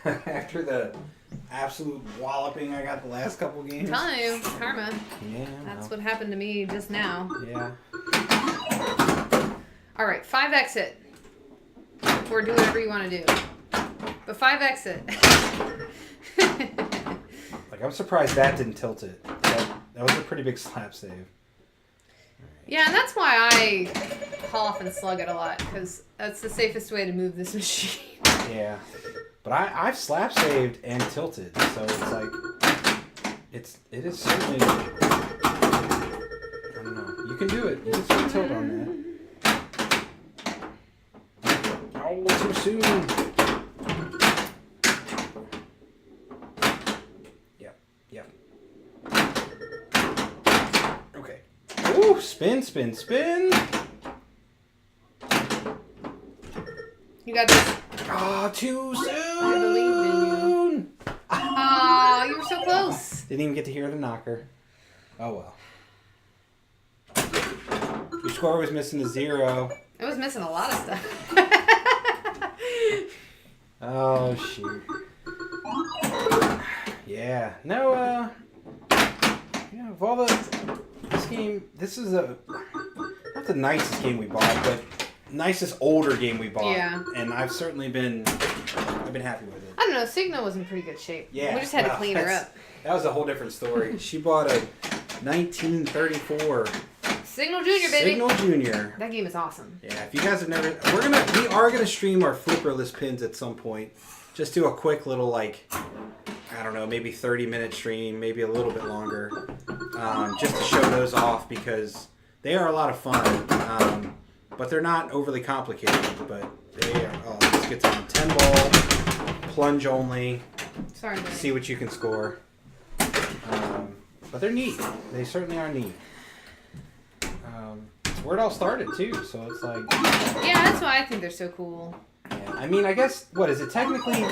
A: After the absolute walloping I got the last couple games.
B: I'm telling you, karma.
A: Yeah.
B: That's what happened to me just now.
A: Yeah.
B: All right, 5 exit. Or do whatever you want to do. But 5 exit.
A: Like, I'm surprised that didn't tilt it. That was a pretty big slap save.
B: Yeah, and that's why I call off and slug it a lot, because that's the safest way to move this machine.
A: Yeah. But I've slap saved and tilted, so it's like it is certainly, I don't know. You can do it. You can still tilt on that. Oh, too soon. Yep. Okay. Ooh, spin.
B: You got this.
A: Ah, too soon.
B: I believed in you. Ah, you were so close.
A: Didn't even get to hear the knocker. Oh well. Your score was missing a 0.
B: I was missing a lot of stuff.
A: Oh shoot. Yeah. No. Yeah. Of all this game, this is not the nicest game we bought, but nicest older game we bought.
B: Yeah.
A: And I've certainly been happy with it.
B: I don't know. Signal was in pretty good shape.
A: Yeah.
B: We just had to clean her up.
A: That was a whole different story. She bought a 1934
B: Signal Junior, baby.
A: Signal Junior.
B: That game is awesome.
A: Yeah, if you guys have never, we are gonna stream our flipperless pins at some point. Just do a quick little, like, I don't know, maybe 30-minute stream, maybe a little bit longer, just to show those off because they are a lot of fun. But they're not overly complicated. But they are. Oh, let's get some 10-ball, plunge only.
B: Sorry, man.
A: See what you can score. But they're neat. They certainly are neat. It's where it all started too, so it's like.
B: Yeah, that's why I think they're so cool.
A: Yeah, I mean, I guess what is it technically?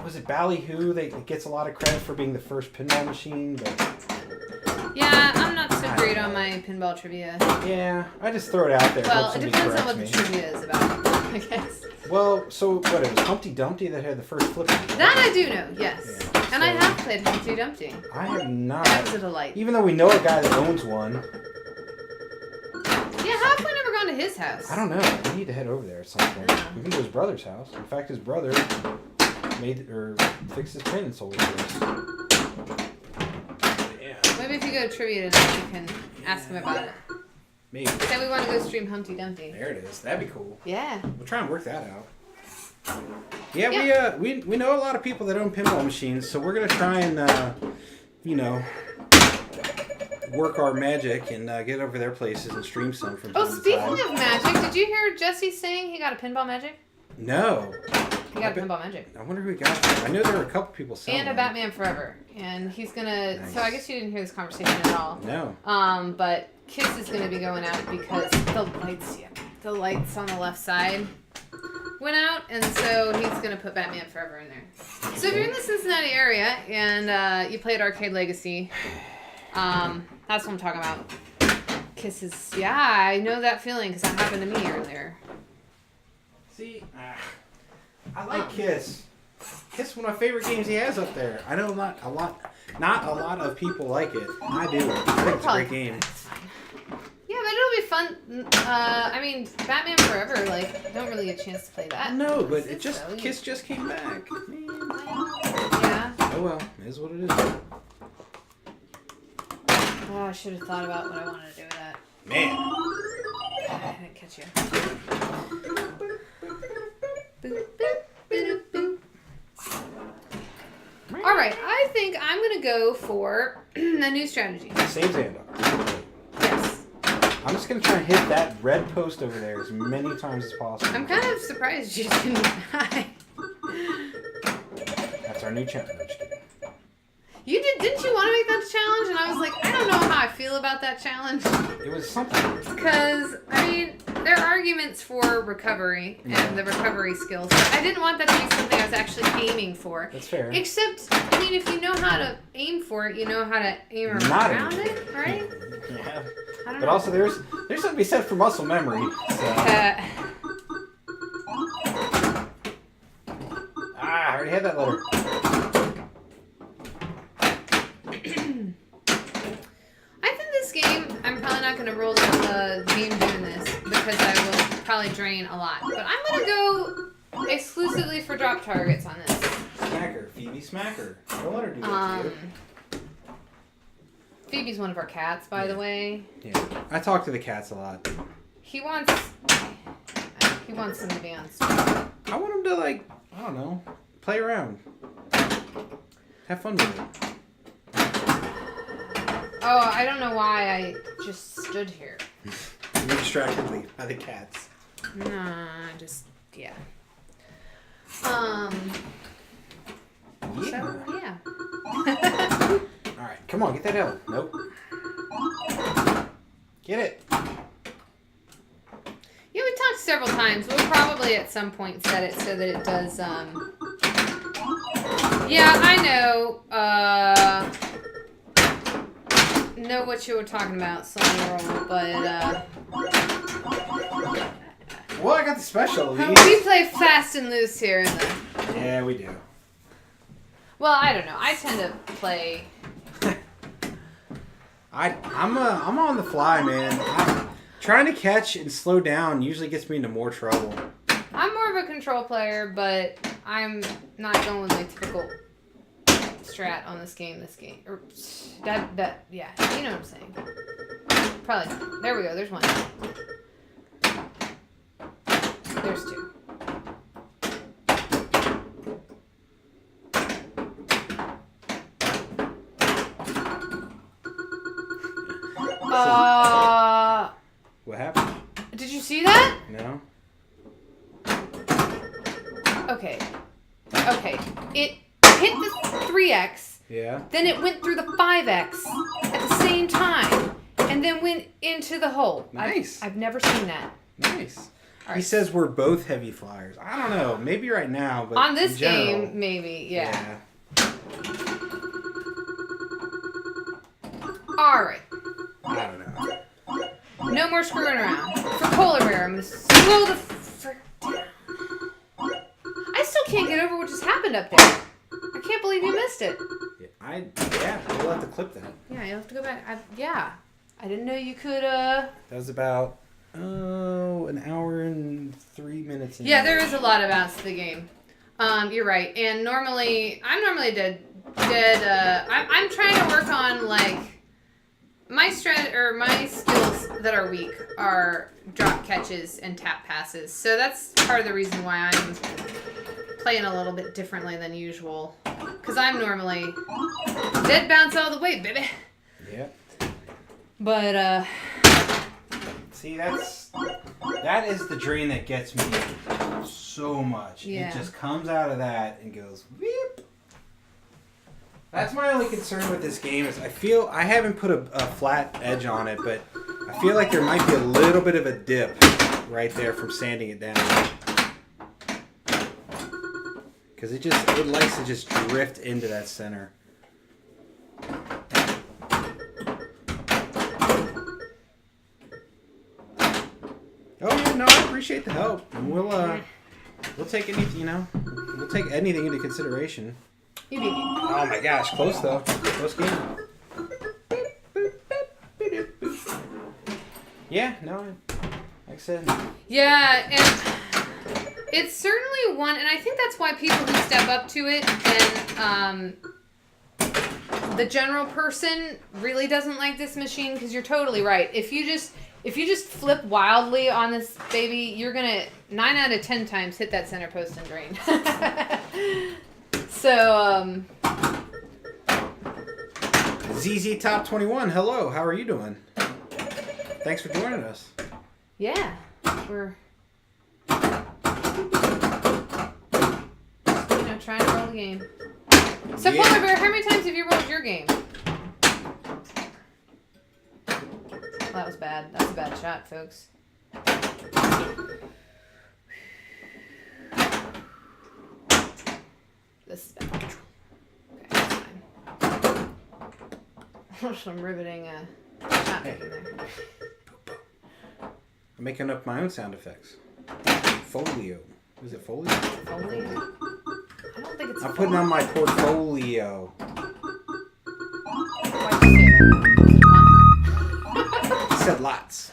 A: Was it Bally that gets a lot of credit for being the first pinball machine? But
B: yeah, I'm not so great on my pinball trivia.
A: yeah, I just throw it out there.
B: Well,
A: hope
B: it
A: somebody
B: depends on what the
A: corrects me.
B: trivia is about, I guess.
A: Well, so what? It was Humpty Dumpty that had the first flipper.
B: That I do know, yes.
A: Yeah,
B: And I have played Humpty Dumpty.
A: I have not.
B: That was a delight.
A: Even though we know a guy that owns one.
B: Yeah, how have we never gone to his house?
A: I don't know. We need to head over there at some point.
B: Yeah.
A: We can go to his brother's house. In fact, his brother fixed his pin and sold it to us. Yeah.
B: Maybe if you go to trivia tonight, you can ask him about it.
A: Maybe.
B: Say we want to go stream Humpty Dumpty.
A: There it is. That'd be cool.
B: Yeah.
A: We'll try and work that out. Yeah, we know a lot of people that own pinball machines, so we're gonna try and work our magic and get over their places and stream some from time
B: Oh,
A: to
B: speaking
A: time.
B: of magic, did you hear Jesse saying he got a pinball magic?
A: No.
B: He got a Pinball Magic.
A: I wonder who he got there. I know there were a couple people selling
B: And a Batman Forever. And he's gonna... Nice. So I guess you didn't hear this conversation at all.
A: No.
B: But Kiss is gonna be going out because the lights on the left side went out, and so he's gonna put Batman Forever in there. So if you're in the Cincinnati area and you played Arcade Legacy, that's what I'm talking about. Kiss is... Yeah, I know that feeling because that happened to me earlier.
A: See, I like Kiss. Kiss is one of my favorite games he has up there. I know not a lot of people like it. I do. I think it's a great game.
B: Yeah, but it'll be fun. I mean, Batman Forever, like, I don't really get a chance to play that.
A: No, but Kiss just came back. Man.
B: Yeah.
A: Oh well, it is what it is.
B: Oh, I should have thought about what I wanted to do with that.
A: Man.
B: I didn't catch you. Boop, boop, boop, boop. All right, I think I'm going to go for a new strategy.
A: Save Xandar.
B: Yes.
A: I'm just going to try and hit that red post over there as many times as possible.
B: I'm kind of surprised you didn't die.
A: That's our new challenge.
B: You didn't you want to make that challenge? And I was like, I don't know how I feel about that challenge.
A: It was something.
B: Because, I mean, there are arguments for recovery and the recovery skills. But I didn't want that to be something I was actually aiming for.
A: That's fair.
B: Except, I mean, if you know how to aim for it, you know how to aim around it, right?
A: Yeah.
B: I don't
A: But
B: know.
A: also, there's something to be said for muscle memory. So. I already had that letter.
B: I think this game, I'm probably not going to roll the game doing this because I will probably drain a lot. But I'm going to go exclusively for drop targets on this.
A: Smacker. Phoebe Smacker. Don't let her do that to you.
B: Phoebe's one of our cats, by the way.
A: Yeah. I talk to the cats a lot.
B: He wants them to be on screen.
A: I want him to, like, I don't know, play around. Have fun with it.
B: Oh, I don't know why I just stood here.
A: You're distracted by the cats.
B: No, yeah.
A: Yeah.
B: So, yeah.
A: Alright, come on, get that L. Nope. Get it.
B: Yeah, we talked several times. We'll probably at some point set it so that it does, Yeah, I know what you were talking about, slow roll, but,
A: Well, I got the special.
B: we play fast and loose here in the...
A: Yeah, we do.
B: Well, I don't know. I tend to play...
A: I'm on the fly, man. Trying to catch and slow down usually gets me into more trouble.
B: I'm more of a control player, but I'm not going with my typical strat on this game. Or yeah, you know what I'm saying. Probably not. There we go. There's one. There's two.
A: What happened?
B: Did you see that?
A: No.
B: Okay. It hit the 3x.
A: Yeah.
B: Then it went through the 5x at the same time, and then went into the hole.
A: Nice.
B: I've never seen that.
A: Nice.
B: All right.
A: He says we're both heavy flyers. I don't know. Maybe right now, but
B: on this
A: in general,
B: game, maybe. Yeah. All right.
A: I don't know.
B: No more screwing around. For polar bear, I'm gonna slow the frick down. I still can't get over what just happened up there. I can't believe you missed it.
A: Yeah, we'll have to clip that.
B: Yeah, you'll have to go back. I didn't know you could.
A: That was about an hour and 3 minutes.
B: Yeah, there is a lot of outs to the game. You're right. And I'm normally dead. I'm trying to work on like my skills that are weak are drop catches and tap passes. So that's part of the reason why I'm playing a little bit differently than usual. Because I'm normally dead bounce all the way, baby.
A: Yeah.
B: But
A: see, that's That is the drain that gets me so much.
B: Yeah.
A: It just comes out of that and goes whoop. That's my only concern with this game is I haven't put a flat edge on it, but I feel like there might be a little bit of a dip right there from sanding it down. Because it likes to just drift into that center. Oh yeah, no, I appreciate the help. And we'll take anything, we'll take anything into consideration.
B: You beat me.
A: Oh my gosh, close though. Close game. Yeah, no, like I said.
B: Yeah, and it's certainly one, and I think that's why people who step up to it and the general person really doesn't like this machine, because you're totally right. If you just flip wildly on this baby, you're gonna 9 out of 10 times hit that center post and drain. So,
A: ZZ Top 21, hello, how are you doing? Thanks for joining us.
B: yeah, we're trying to roll the game. So,
A: Yeah.
B: Polar Bear, how many times have you rolled your game? Well, that was bad. That's a bad shot, folks. This is bad. Okay, that's fine. Some riveting shot making there.
A: I'm making up my own sound effects. Folio. Is it folio?
B: Foley? I don't think it's
A: I'm putting on my portfolio.
B: Why'd you say that?
A: It said lots.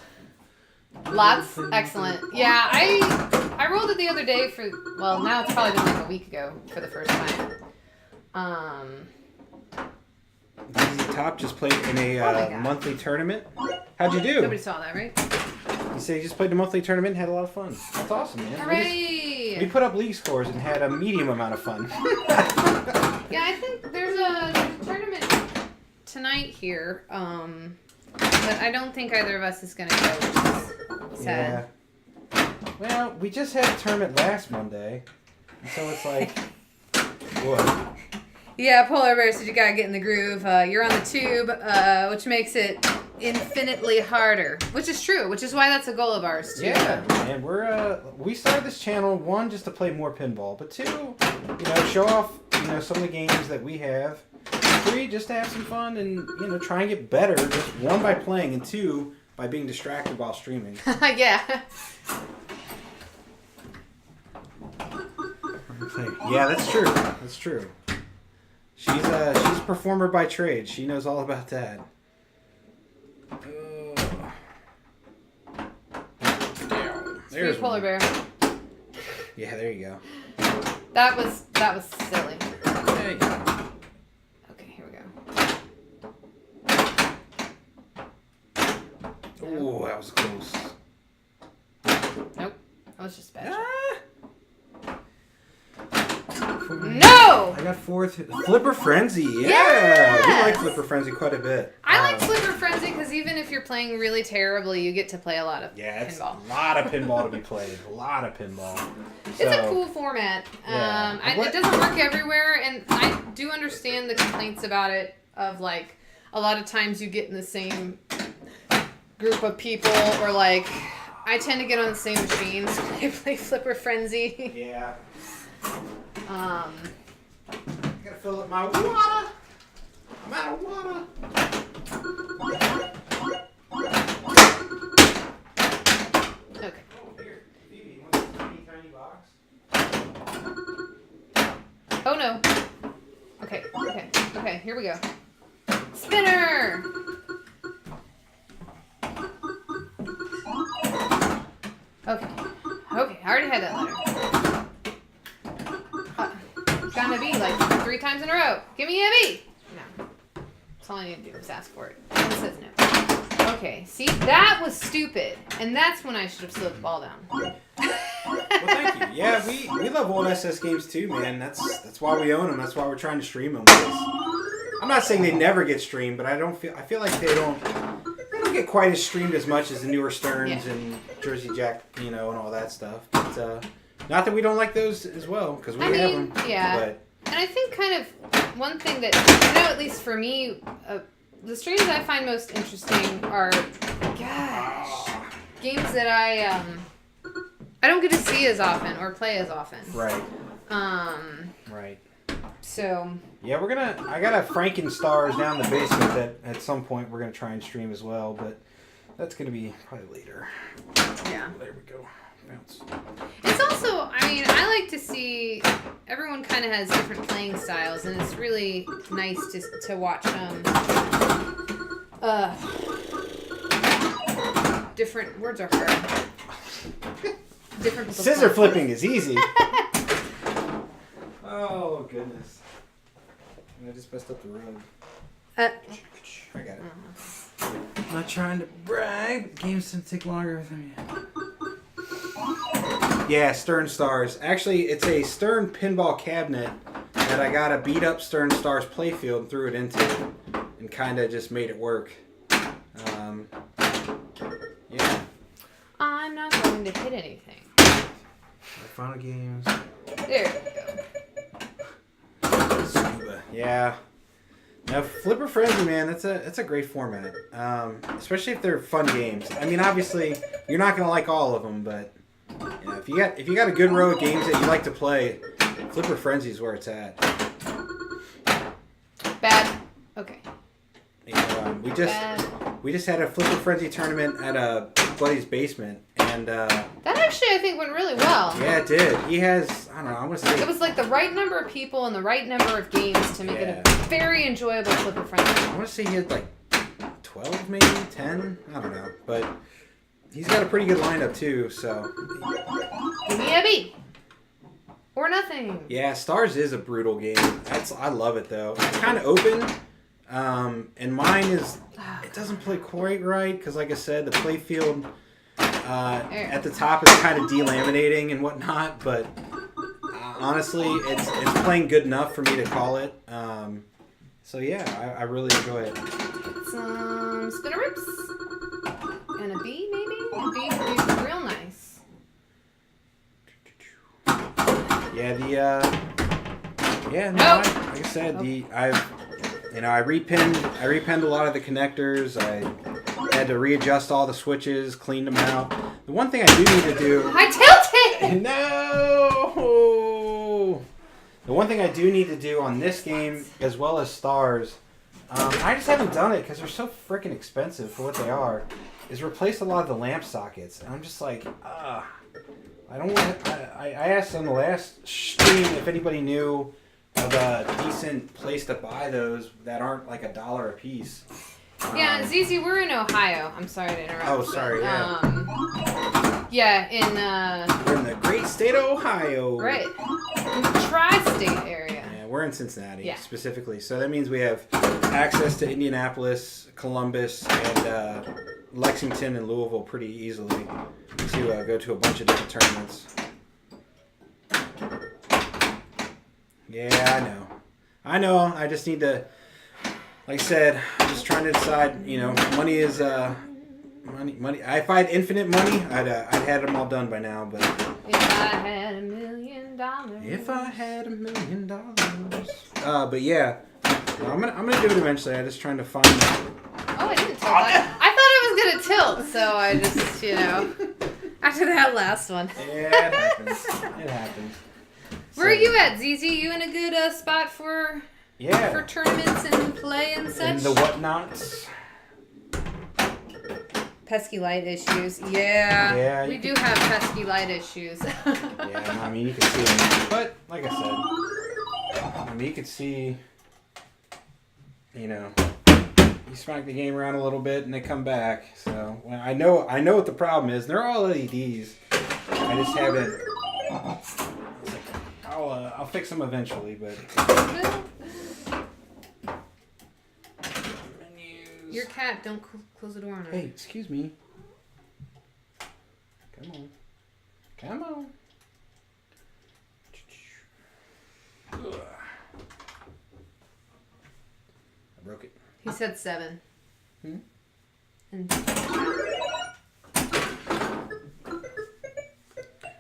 B: Lots? Excellent. Yeah, I rolled it the other day well, now it's probably been like a week ago for the first time.
A: ZZ Top just played in a
B: God.
A: monthly tournament. How'd you do?
B: Nobody saw that, right?
A: You said you just played a monthly tournament and had a lot of fun. That's awesome, man.
B: Hooray!
A: We put up league scores and had a medium amount of fun.
B: Yeah, I think there's a tournament tonight here, but I don't think either of us is going to go, which is sad.
A: Yeah. Well, we just had a tournament last Monday, and so it's like, what?
B: Yeah, Polar Bear said you gotta get in the groove. You're on the tube, which makes it infinitely harder. Which is true, which is why that's a goal of ours, too.
A: Yeah, and we started this channel, one, just to play more pinball, but two, show off, some of the games that we have. Three, just to have some fun and, try and get better, just one, by playing, and two, by being distracted while streaming.
B: Yeah.
A: Yeah, that's true. That's true. She's a performer by trade. She knows all about that. There's
B: Polar Bear.
A: Yeah, there you go.
B: That was silly.
A: There you go.
B: Okay, here we go.
A: Ooh, that was close.
B: Nope. That was just bad.
A: Ah.
B: No!
A: I got fourth. Flipper Frenzy. Yeah.
B: Yes!
A: We like Flipper Frenzy quite a bit.
B: I like Flipper Frenzy because even if you're playing really terribly, you get to play a lot of
A: it's
B: pinball.
A: a lot of pinball to be played. A lot of pinball.
B: It's a cool format.
A: Yeah.
B: It doesn't work everywhere, and I do understand the complaints about it of, like, a lot of times you get in the same group of people, or, like, I tend to get on the same machines when I play Flipper Frenzy.
A: Yeah. I gotta fill up my water. I'm out of water.
B: Okay.
A: Oh, here. Phoebe, you want this tiny box?
B: Oh, no. Okay, here we go. Spinner! Okay, I already had that letter. It's gonna be like 3 times in a row. Give me a B! No. That's all I need to do is ask for it. And it says no. Okay, see, that was stupid. And that's when I should have slowed the ball down.
A: Well, thank you. Yeah, we love old SS games too, man. That's why we own them. That's why we're trying to stream them. I'm not saying they never get streamed, but I feel like they don't don't get quite as streamed as much as the newer Sterns
B: Yeah.
A: and Jersey Jack, and all that stuff. But not that we don't like those as well, because we have them.
B: Yeah.
A: But
B: And I think kind of one thing that, at least for me, the streams I find most interesting are, games that I don't get to see as often or play as often.
A: right.
B: Right. So.
A: Yeah, I got a Frankenstars down in the basement that at some point we're gonna try and stream as well, but that's gonna be probably later.
B: Yeah.
A: There we go. Bounce.
B: It's also, I like to see everyone kind of has different playing styles, and it's really nice to watch different words are hard. Different people
A: Scissor
B: play.
A: flipping is easy. Oh goodness! I just messed up the rug. I got it. I'm not trying to brag, but games tend to take longer than me. Yeah, Stern Stars. Actually, it's a Stern pinball cabinet that I got a beat up Stern Stars playfield and threw it into, and kind of just made it work. Yeah.
B: I'm not going to hit anything.
A: Final games.
B: There we go.
A: Scuba. Yeah. Now, Flipper Frenzy, man, that's a great format. Especially if they're fun games. Obviously, you're not gonna like all of them, but if you got a good row of games that you like to play, Flipper Frenzy is where it's at.
B: Bad. Okay.
A: We just had a Flipper Frenzy tournament at a buddy's basement, and
B: That actually, I think, went really well.
A: yeah, it did. He has, I don't know, I want to say
B: It was like the right number of people and the right number of games to make it a very enjoyable Flipper Frenzy.
A: I want to say he had like 12, maybe 10. I don't know, but he's got a pretty good lineup too. So
B: Give me a B. Or nothing.
A: yeah, Stars is a brutal game. I love it though. It's kind of open, and mine is. It doesn't play quite right because, like I said, the playfield at the top is kind of delaminating and whatnot. But honestly, it's playing good enough for me to call it. So yeah, I really enjoy it.
B: Some spinner rips. And a B, maybe? A B would be real nice.
A: Yeah, no,
B: Nope.
A: like I said, I repinned a lot of the connectors. I had to readjust all the switches, cleaned them out. The one thing I do need to do.
B: I tilted!
A: No. The one thing I do need to do on this game, as well as Stars, I just haven't done it because they're so freaking expensive for what they are, is replace a lot of the lamp sockets. And I'm just like, I don't want. I asked on the last stream if anybody knew of a decent place to buy those that aren't like $1 a piece.
B: Yeah, Zizi, we're in Ohio. I'm sorry to interrupt.
A: Oh, sorry.
B: Yeah,
A: We're in the great state of Ohio.
B: right. In the tri-state area.
A: Yeah, we're in Cincinnati specifically. So that means we have access to Indianapolis, Columbus, and Lexington and Louisville pretty easily to go to a bunch of different tournaments. Yeah, I know. I just need to, like I said, I'm just trying to decide, money is, money. If I had infinite money, I'd had them all done by now, but.
B: If I had $1 million.
A: If I had $1 million. But yeah, I'm gonna do it eventually. I'm just trying to find.
B: Oh, I didn't tilt. I thought I was gonna tilt, so I just, after that last one.
A: Yeah, it happens. It happens.
B: Where are you at, ZZ? You in a good spot for tournaments and play and such?
A: And the whatnots.
B: Pesky light issues. Yeah. We do have pesky light issues.
A: Yeah, you can see them. But, like I said, you can see, you smack the game around a little bit and they come back. So, I know what the problem is. They're all LEDs. I just haven't. I'll fix them eventually, but.
B: Your cat, don't close the door on her.
A: Hey, excuse me. Come on. Ugh. I broke it.
B: He said 7.
A: Hmm?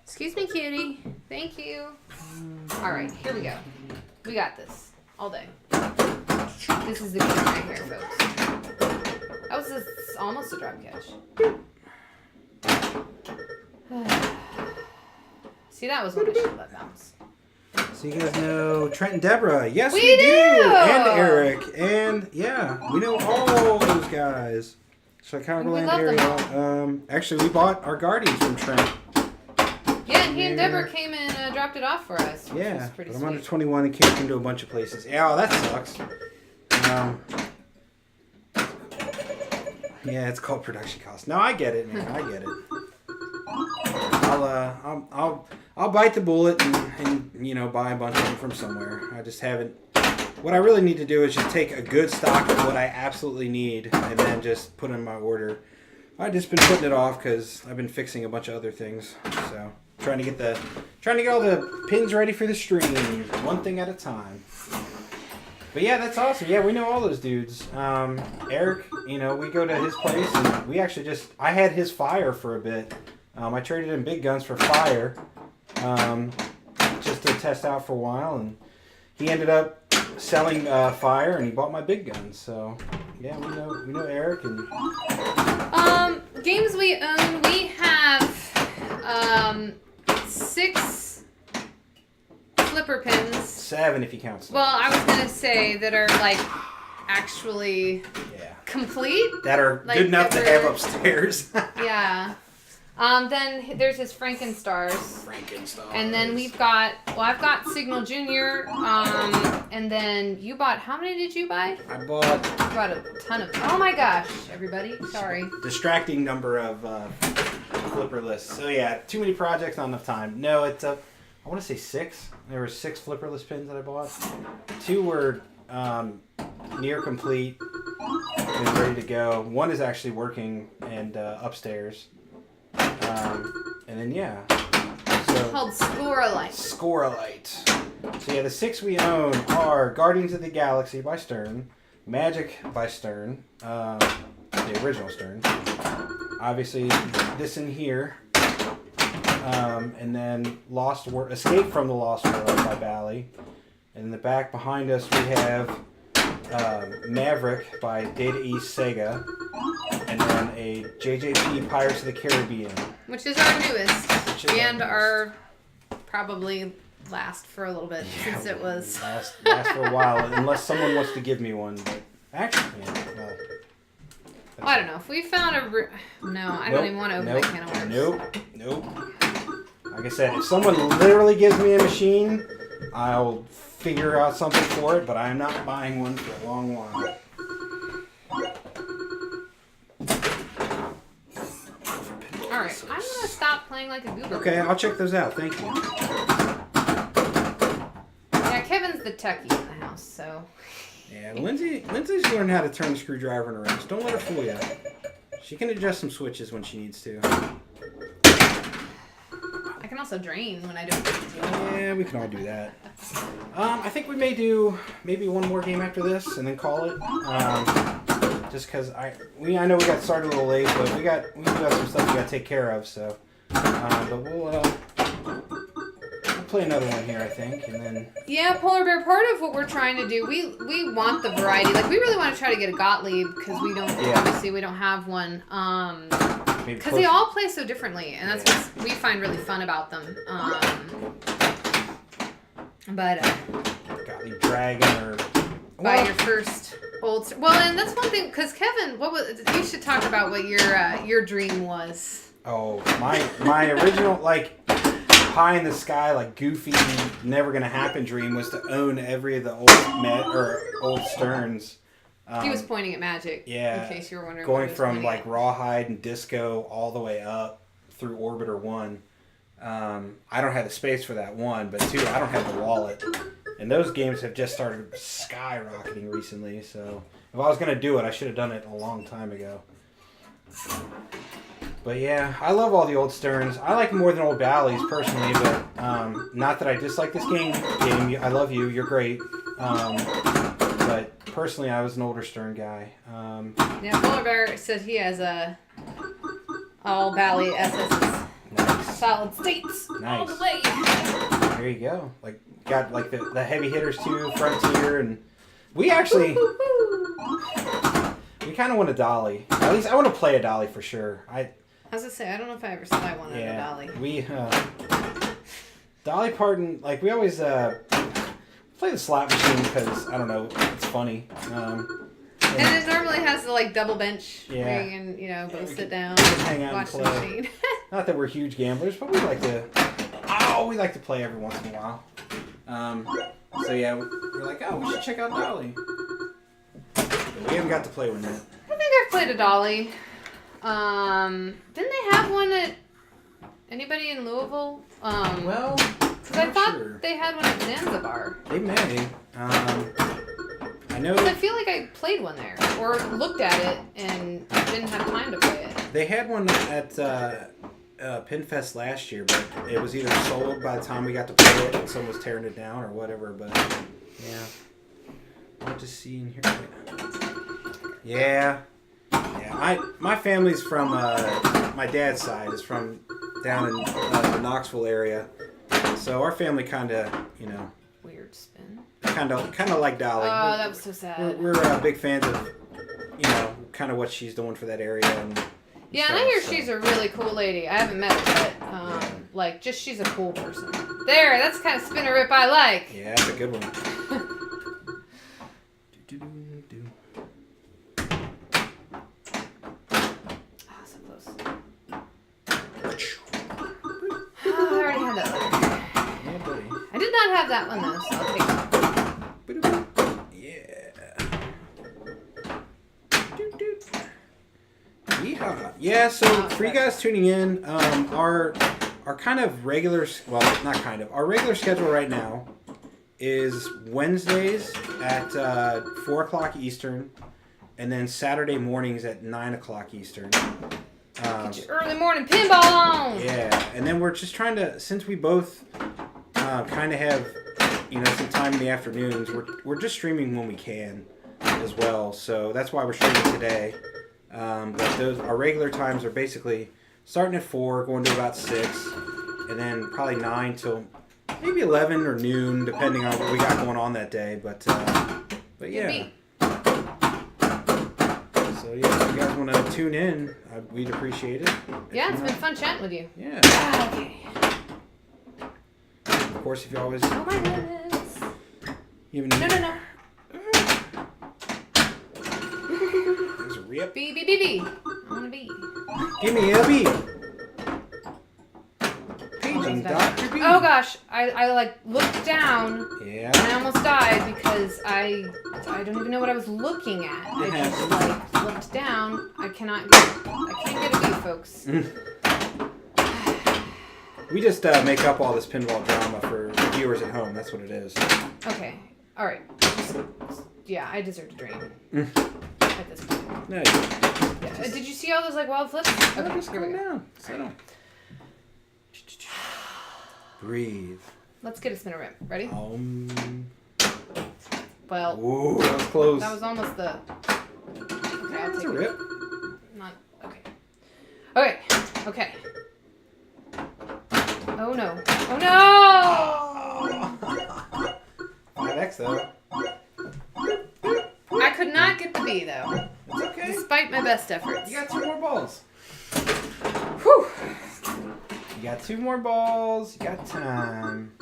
B: Excuse me, cutie. Thank you. All right, here we go. We got this all day. This is the game right here, folks. That was almost a drop catch. See, that was one I should have let bounce.
A: So you guys know Trent and Deborah. Yes, we
B: do.
A: And Eric. And, yeah, we know all those guys. Chicagoland area. Actually, we bought our Guardians from Trent.
B: Yeah, and he and Deborah came and dropped it off for us. Which was pretty
A: but I'm
B: sweet.
A: under 21 and can't come to a bunch of places. Yeah, that sucks. Yeah, it's called production cost. No, I get it, man. I get it. I'll bite the bullet and you know, buy a bunch of them from somewhere. I just haven't. What I really need to do is just take a good stock of what I absolutely need and then just put in my order. I've just been putting it off because I've been fixing a bunch of other things. So trying to get all the pins ready for the stream, one thing at a time. But yeah, that's awesome. Yeah, we know all those dudes. Eric, you know, we go to his place and we actually I had his fire for a bit. I traded in big guns for fire, just to test out for a while, and he ended up selling fire, and he bought my big guns. So yeah, we know Eric. And
B: games we own, we have 6 flipper pins.
A: 7 if you count some.
B: Well, I was gonna say that are like actually complete.
A: That are
B: like,
A: good enough to have upstairs.
B: Yeah. Then there's his Frankenstars. And then I've got Signal Junior. And then you bought, how many did you buy?
A: I bought
B: a ton of, oh my gosh, everybody, sorry.
A: Distracting number of flipper lists. So yeah, too many projects, not enough time. No, it's I want to say 6. There were 6 flipper list pins that I bought. 2 were near complete and ready to go. 1 is actually working and upstairs. And then so
B: called Score-a-Light.
A: Score-a-Light. So yeah, the 6 we own are Guardians of the Galaxy by Stern, Magic by Stern, the original Stern. Obviously, this in here, and then Escape from the Lost World by Bally. And in the back behind us we have Maverick by Data East Sega, and then a JJP Pirates of the Caribbean,
B: which is our newest, and our probably last for a little bit, since it was
A: last for a while, unless someone wants to give me one. But actually, well,
B: I don't know if we found a. I don't even want to open that can of worms.
A: Nope. Like I said, if someone literally gives me a machine, I'll figure out something for it, but I'm not buying one for a long while.
B: Alright, I'm gonna stop playing like a goober.
A: Okay, I'll check those out. Thank you.
B: Yeah, Kevin's the techie in the house, so.
A: Yeah, Lindsay's learned how to turn the screwdriver in her wrench. Don't let her fool you. She can adjust some switches when she needs to.
B: I can also drain when I don't need to.
A: Yeah, we can all do that. I think we may do maybe one more game after this and then call it. Just because I know we got started a little late, but we do have some stuff we got to take care of. So, but we'll play another one here, I think, and then.
B: Yeah, Polar Bear. Part of what we're trying to do, we want the variety. Like we really want to try to get a Gottlieb because we don't obviously we don't have one. Because they all play so differently, and that's what we find really fun about them. But
A: Gottlieb Dragon or
B: buy your first old. Well, and that's one thing because Kevin, you should talk about what your dream was.
A: Oh, my original pie in the sky, like goofy, never gonna happen dream was to own every of the old Sterns.
B: He was pointing at Magic.
A: Yeah.
B: In case you were wondering.
A: Going from Rawhide and Disco all the way up through Orbiter 1. I don't have the space for that 1, but 2, I don't have the wallet. And those games have just started skyrocketing recently, so if I was going to do it, I should have done it a long time ago. But yeah, I love all the old Sterns. I like more than old Bally's personally, but not that I dislike this game. I love you. You're great. But personally, I was an older Stern guy.
B: Yeah, Polar Bear said he has all Bally SS's.
A: Nice.
B: Solid states.
A: Nice.
B: All the way.
A: There you go. Like got like the heavy hitters too, Frontier, and we actually we kind of want a dolly. At least I want to play a dolly for sure.
B: I was gonna say I don't know if I ever said I wanted a dolly.
A: We Dolly Parton, like we always play the slot machine because I don't know, it's funny.
B: And it normally has the like double bench
A: Yeah.
B: where you can, both sit down,
A: hang out
B: watch
A: and
B: the
A: play.
B: machine.
A: Not that we're huge gamblers, but we like to play every once in a while. So yeah, we're like, oh, we should check out Dolly. But we haven't got to play one yet.
B: I think I've played a dolly. Didn't they have one at anybody in Louisville?
A: Well,
B: because I thought they had one at Zanzibar.
A: They may. I know.
B: I feel like I played one there or looked at it and didn't have time to play it.
A: They had one at Pinfest last year, but it was either sold by the time we got to play it and someone was tearing it down or whatever. But yeah, I'll just see in here. Yeah. My family's from my dad's side is from down in the Knoxville area, so our family kind of
B: Weird spin.
A: kind of like Dolly.
B: Oh, that was so sad.
A: We're big fans of kind of what she's doing for that area. And
B: yeah, and I hear she's a really cool lady. I haven't met her, but she's a cool person. There, that's the kind of spinner rip I like.
A: Yeah, that's a good one.
B: Oh, so close. Oh, I already had that one.
A: Yeah, buddy.
B: I did not have that one though, so I'll take it.
A: Yeah, so for you guys tuning in, our kind of regular, well, not kind of, our regular schedule right now is Wednesdays at 4 o'clock Eastern, and then Saturday mornings at 9 o'clock Eastern.
B: Get your early morning pinball on!
A: Yeah, and then we're just trying to, since we both kind of have, some time in the afternoons, we're just streaming when we can as well, so that's why we're streaming today. But our regular times are basically starting at 4, going to about 6, and then probably 9 till maybe 11 or noon, depending on what we got going on that day. But yeah. So yeah, if you guys want to tune in, we'd appreciate it.
B: Yeah, it's been fun chatting with you.
A: Yeah.
B: Okay.
A: Of course, if you always.
B: Oh my goodness. No.
A: There's a rip.
B: B. I want a B.
A: Give me a B. Paging Dr. B.
B: Oh gosh, I looked down.
A: Yeah.
B: And I almost died because I don't even know what I was looking at. I just looked down. I can't get a B, folks.
A: We just make up all this pinball drama for the viewers at home. That's what it is.
B: Okay. All right. Yeah, I deserve to drain. At this point.
A: No,
B: Yeah. Did you see all those wild flips? Okay,
A: just
B: here we
A: calm
B: go.
A: down. Settle. Breathe.
B: Let's get a spinner rip. Ready? Well,
A: Ooh, that was close.
B: that was almost the. Okay, I'll
A: That's
B: take
A: a
B: it.
A: rip.
B: Not okay. Okay. Oh no! Oh no!
A: 5X though.
B: I could not get the B though,
A: It's okay.
B: despite my best efforts.
A: You got 2 more balls.
B: Whew.
A: You got 2 more balls. You got time.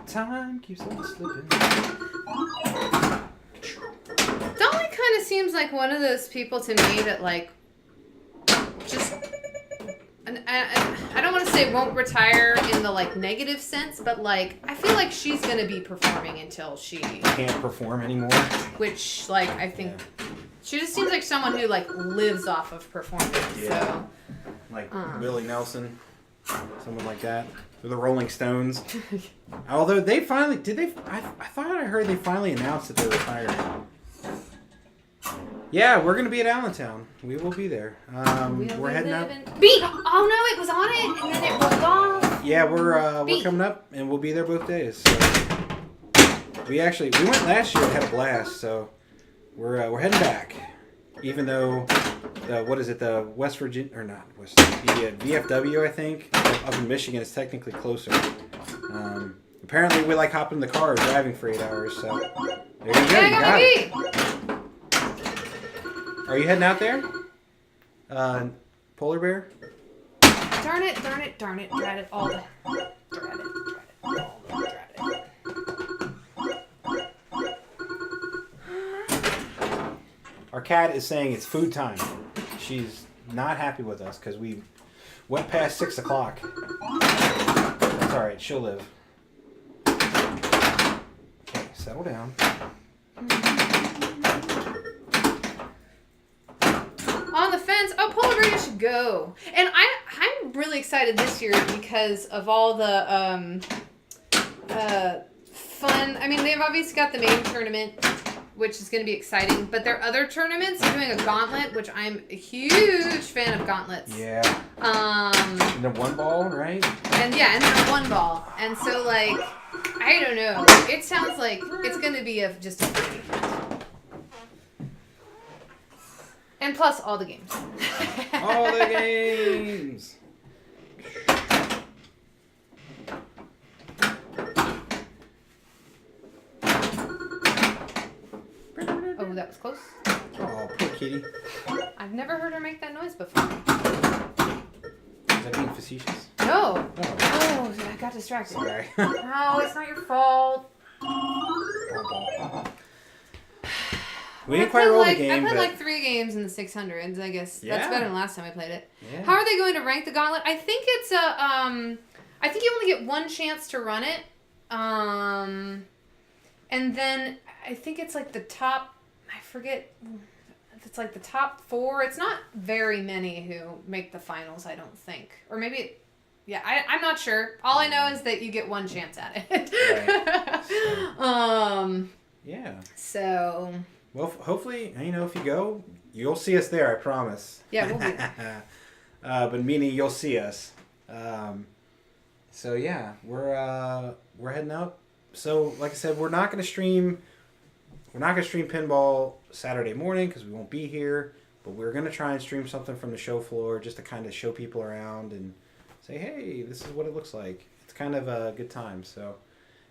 A: Time keeps on slipping.
B: Dolly kind of seems like one of those people to me that just. And I don't want to say won't retire in the negative sense, but I feel like she's gonna be performing until she
A: Can't perform anymore.
B: which I think she just seems like someone who lives off of performance.
A: Yeah.
B: So
A: Like Willie Nelson, someone like that, or the Rolling Stones. Although they finally I thought I heard they finally announced that they're retiring. Yeah, we're gonna be at Allentown. We will be there. We're heading out.
B: B. Oh no, it was on it and then it rolled off.
A: Yeah, we're
B: B.
A: coming up and we'll be there both days. So. we went last year and had a blast, so we're heading back. Even though the West Virginia or not West the VFW I think up in Michigan is technically closer. Apparently we like hopping in the car driving for 8 hours. So there you go. You got it. Are you heading out there, Polar Bear?
B: Darn it! Drat it all the. Drat it.
A: Our cat is saying it's food time. She's not happy with us because we went past 6 o'clock. That's all right. She'll live. Okay, settle down.
B: On the fence. Oh, Polar Bear, you should go. And I'm really excited this year because of all the fun. I mean, they've obviously got the main tournament, which is going to be exciting. But their other tournaments are doing a gauntlet, which I'm a huge fan of gauntlets.
A: Yeah. And the 1 ball, right?
B: And then a 1 ball. And so, like, I don't know. It sounds like it's going to be just a party. And plus all the games.
A: All the games.
B: Oh, that was close.
A: Oh, poor kitty.
B: I've never heard her make that noise before.
A: Is that being facetious?
B: No.
A: Oh.
B: Oh, I got distracted.
A: Sorry.
B: No, it's not your fault.
A: We didn't quite roll the game.
B: I played
A: but...
B: like 3 games in the 600s. I guess
A: Yeah.
B: that's better than last time I played it.
A: Yeah.
B: How are they going to rank the gauntlet? I think it's I think you only get 1 chance to run it. And then I think it's like the top. I forget if it's like the top 4. It's not very many who make the finals. I don't think, or maybe. Yeah, I'm not sure. All I know is that you get 1 chance at it.
A: Right. Yeah.
B: So.
A: Well, hopefully, if you go, you'll see us there. I promise.
B: Yeah, we'll be there.
A: But meaning you'll see us. So yeah, we're heading out. So like I said, we're not gonna stream pinball Saturday morning because we won't be here. But we're gonna try and stream something from the show floor just to kind of show people around and say, hey, this is what it looks like. It's kind of a good time. So.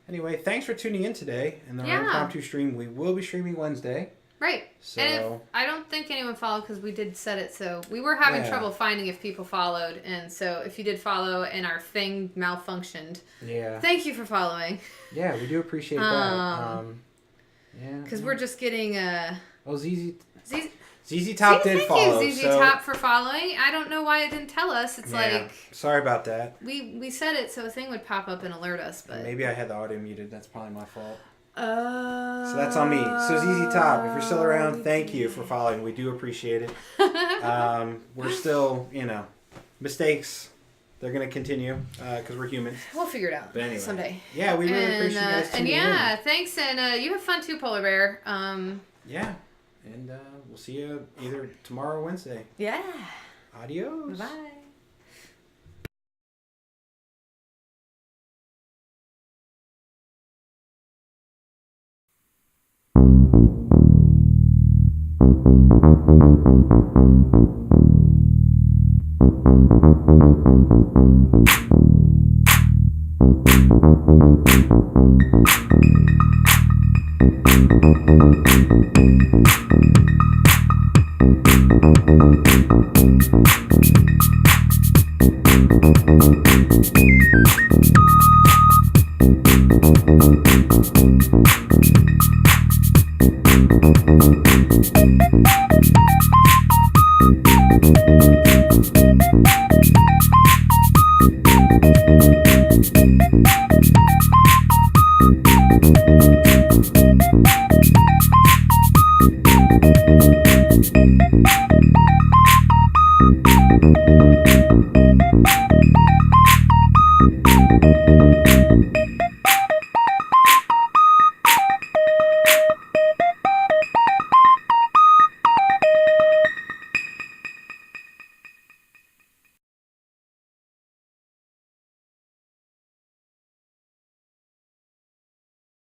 A: Anyway, thanks for tuning in today in the impromptu stream. We will be streaming Wednesday.
B: Right.
A: So,
B: and I don't think anyone followed because we did set it. So we were having trouble finding if people followed. And so if you did follow and our thing malfunctioned, thank you for following.
A: Yeah, we do appreciate that. Yeah.
B: Because we're just getting...
A: ZZ Top did follow.
B: Thank you, ZZ Top, for following. I don't know why it didn't tell us. It's like...
A: Sorry about that.
B: We said it so a thing would pop up and alert us, but...
A: Maybe I had the audio muted. That's probably my fault.
B: So
A: that's on me. So ZZ Top, if you're still around, thank you for following. We do appreciate it. We're still, mistakes. They're going to continue because we're humans.
B: We'll figure it out someday.
A: Yeah, we really appreciate you guys tuning in.
B: Thanks. And you have fun too, Polar Bear.
A: Yeah. And we'll see you either tomorrow or Wednesday.
B: Yeah.
A: Adios.
B: Bye.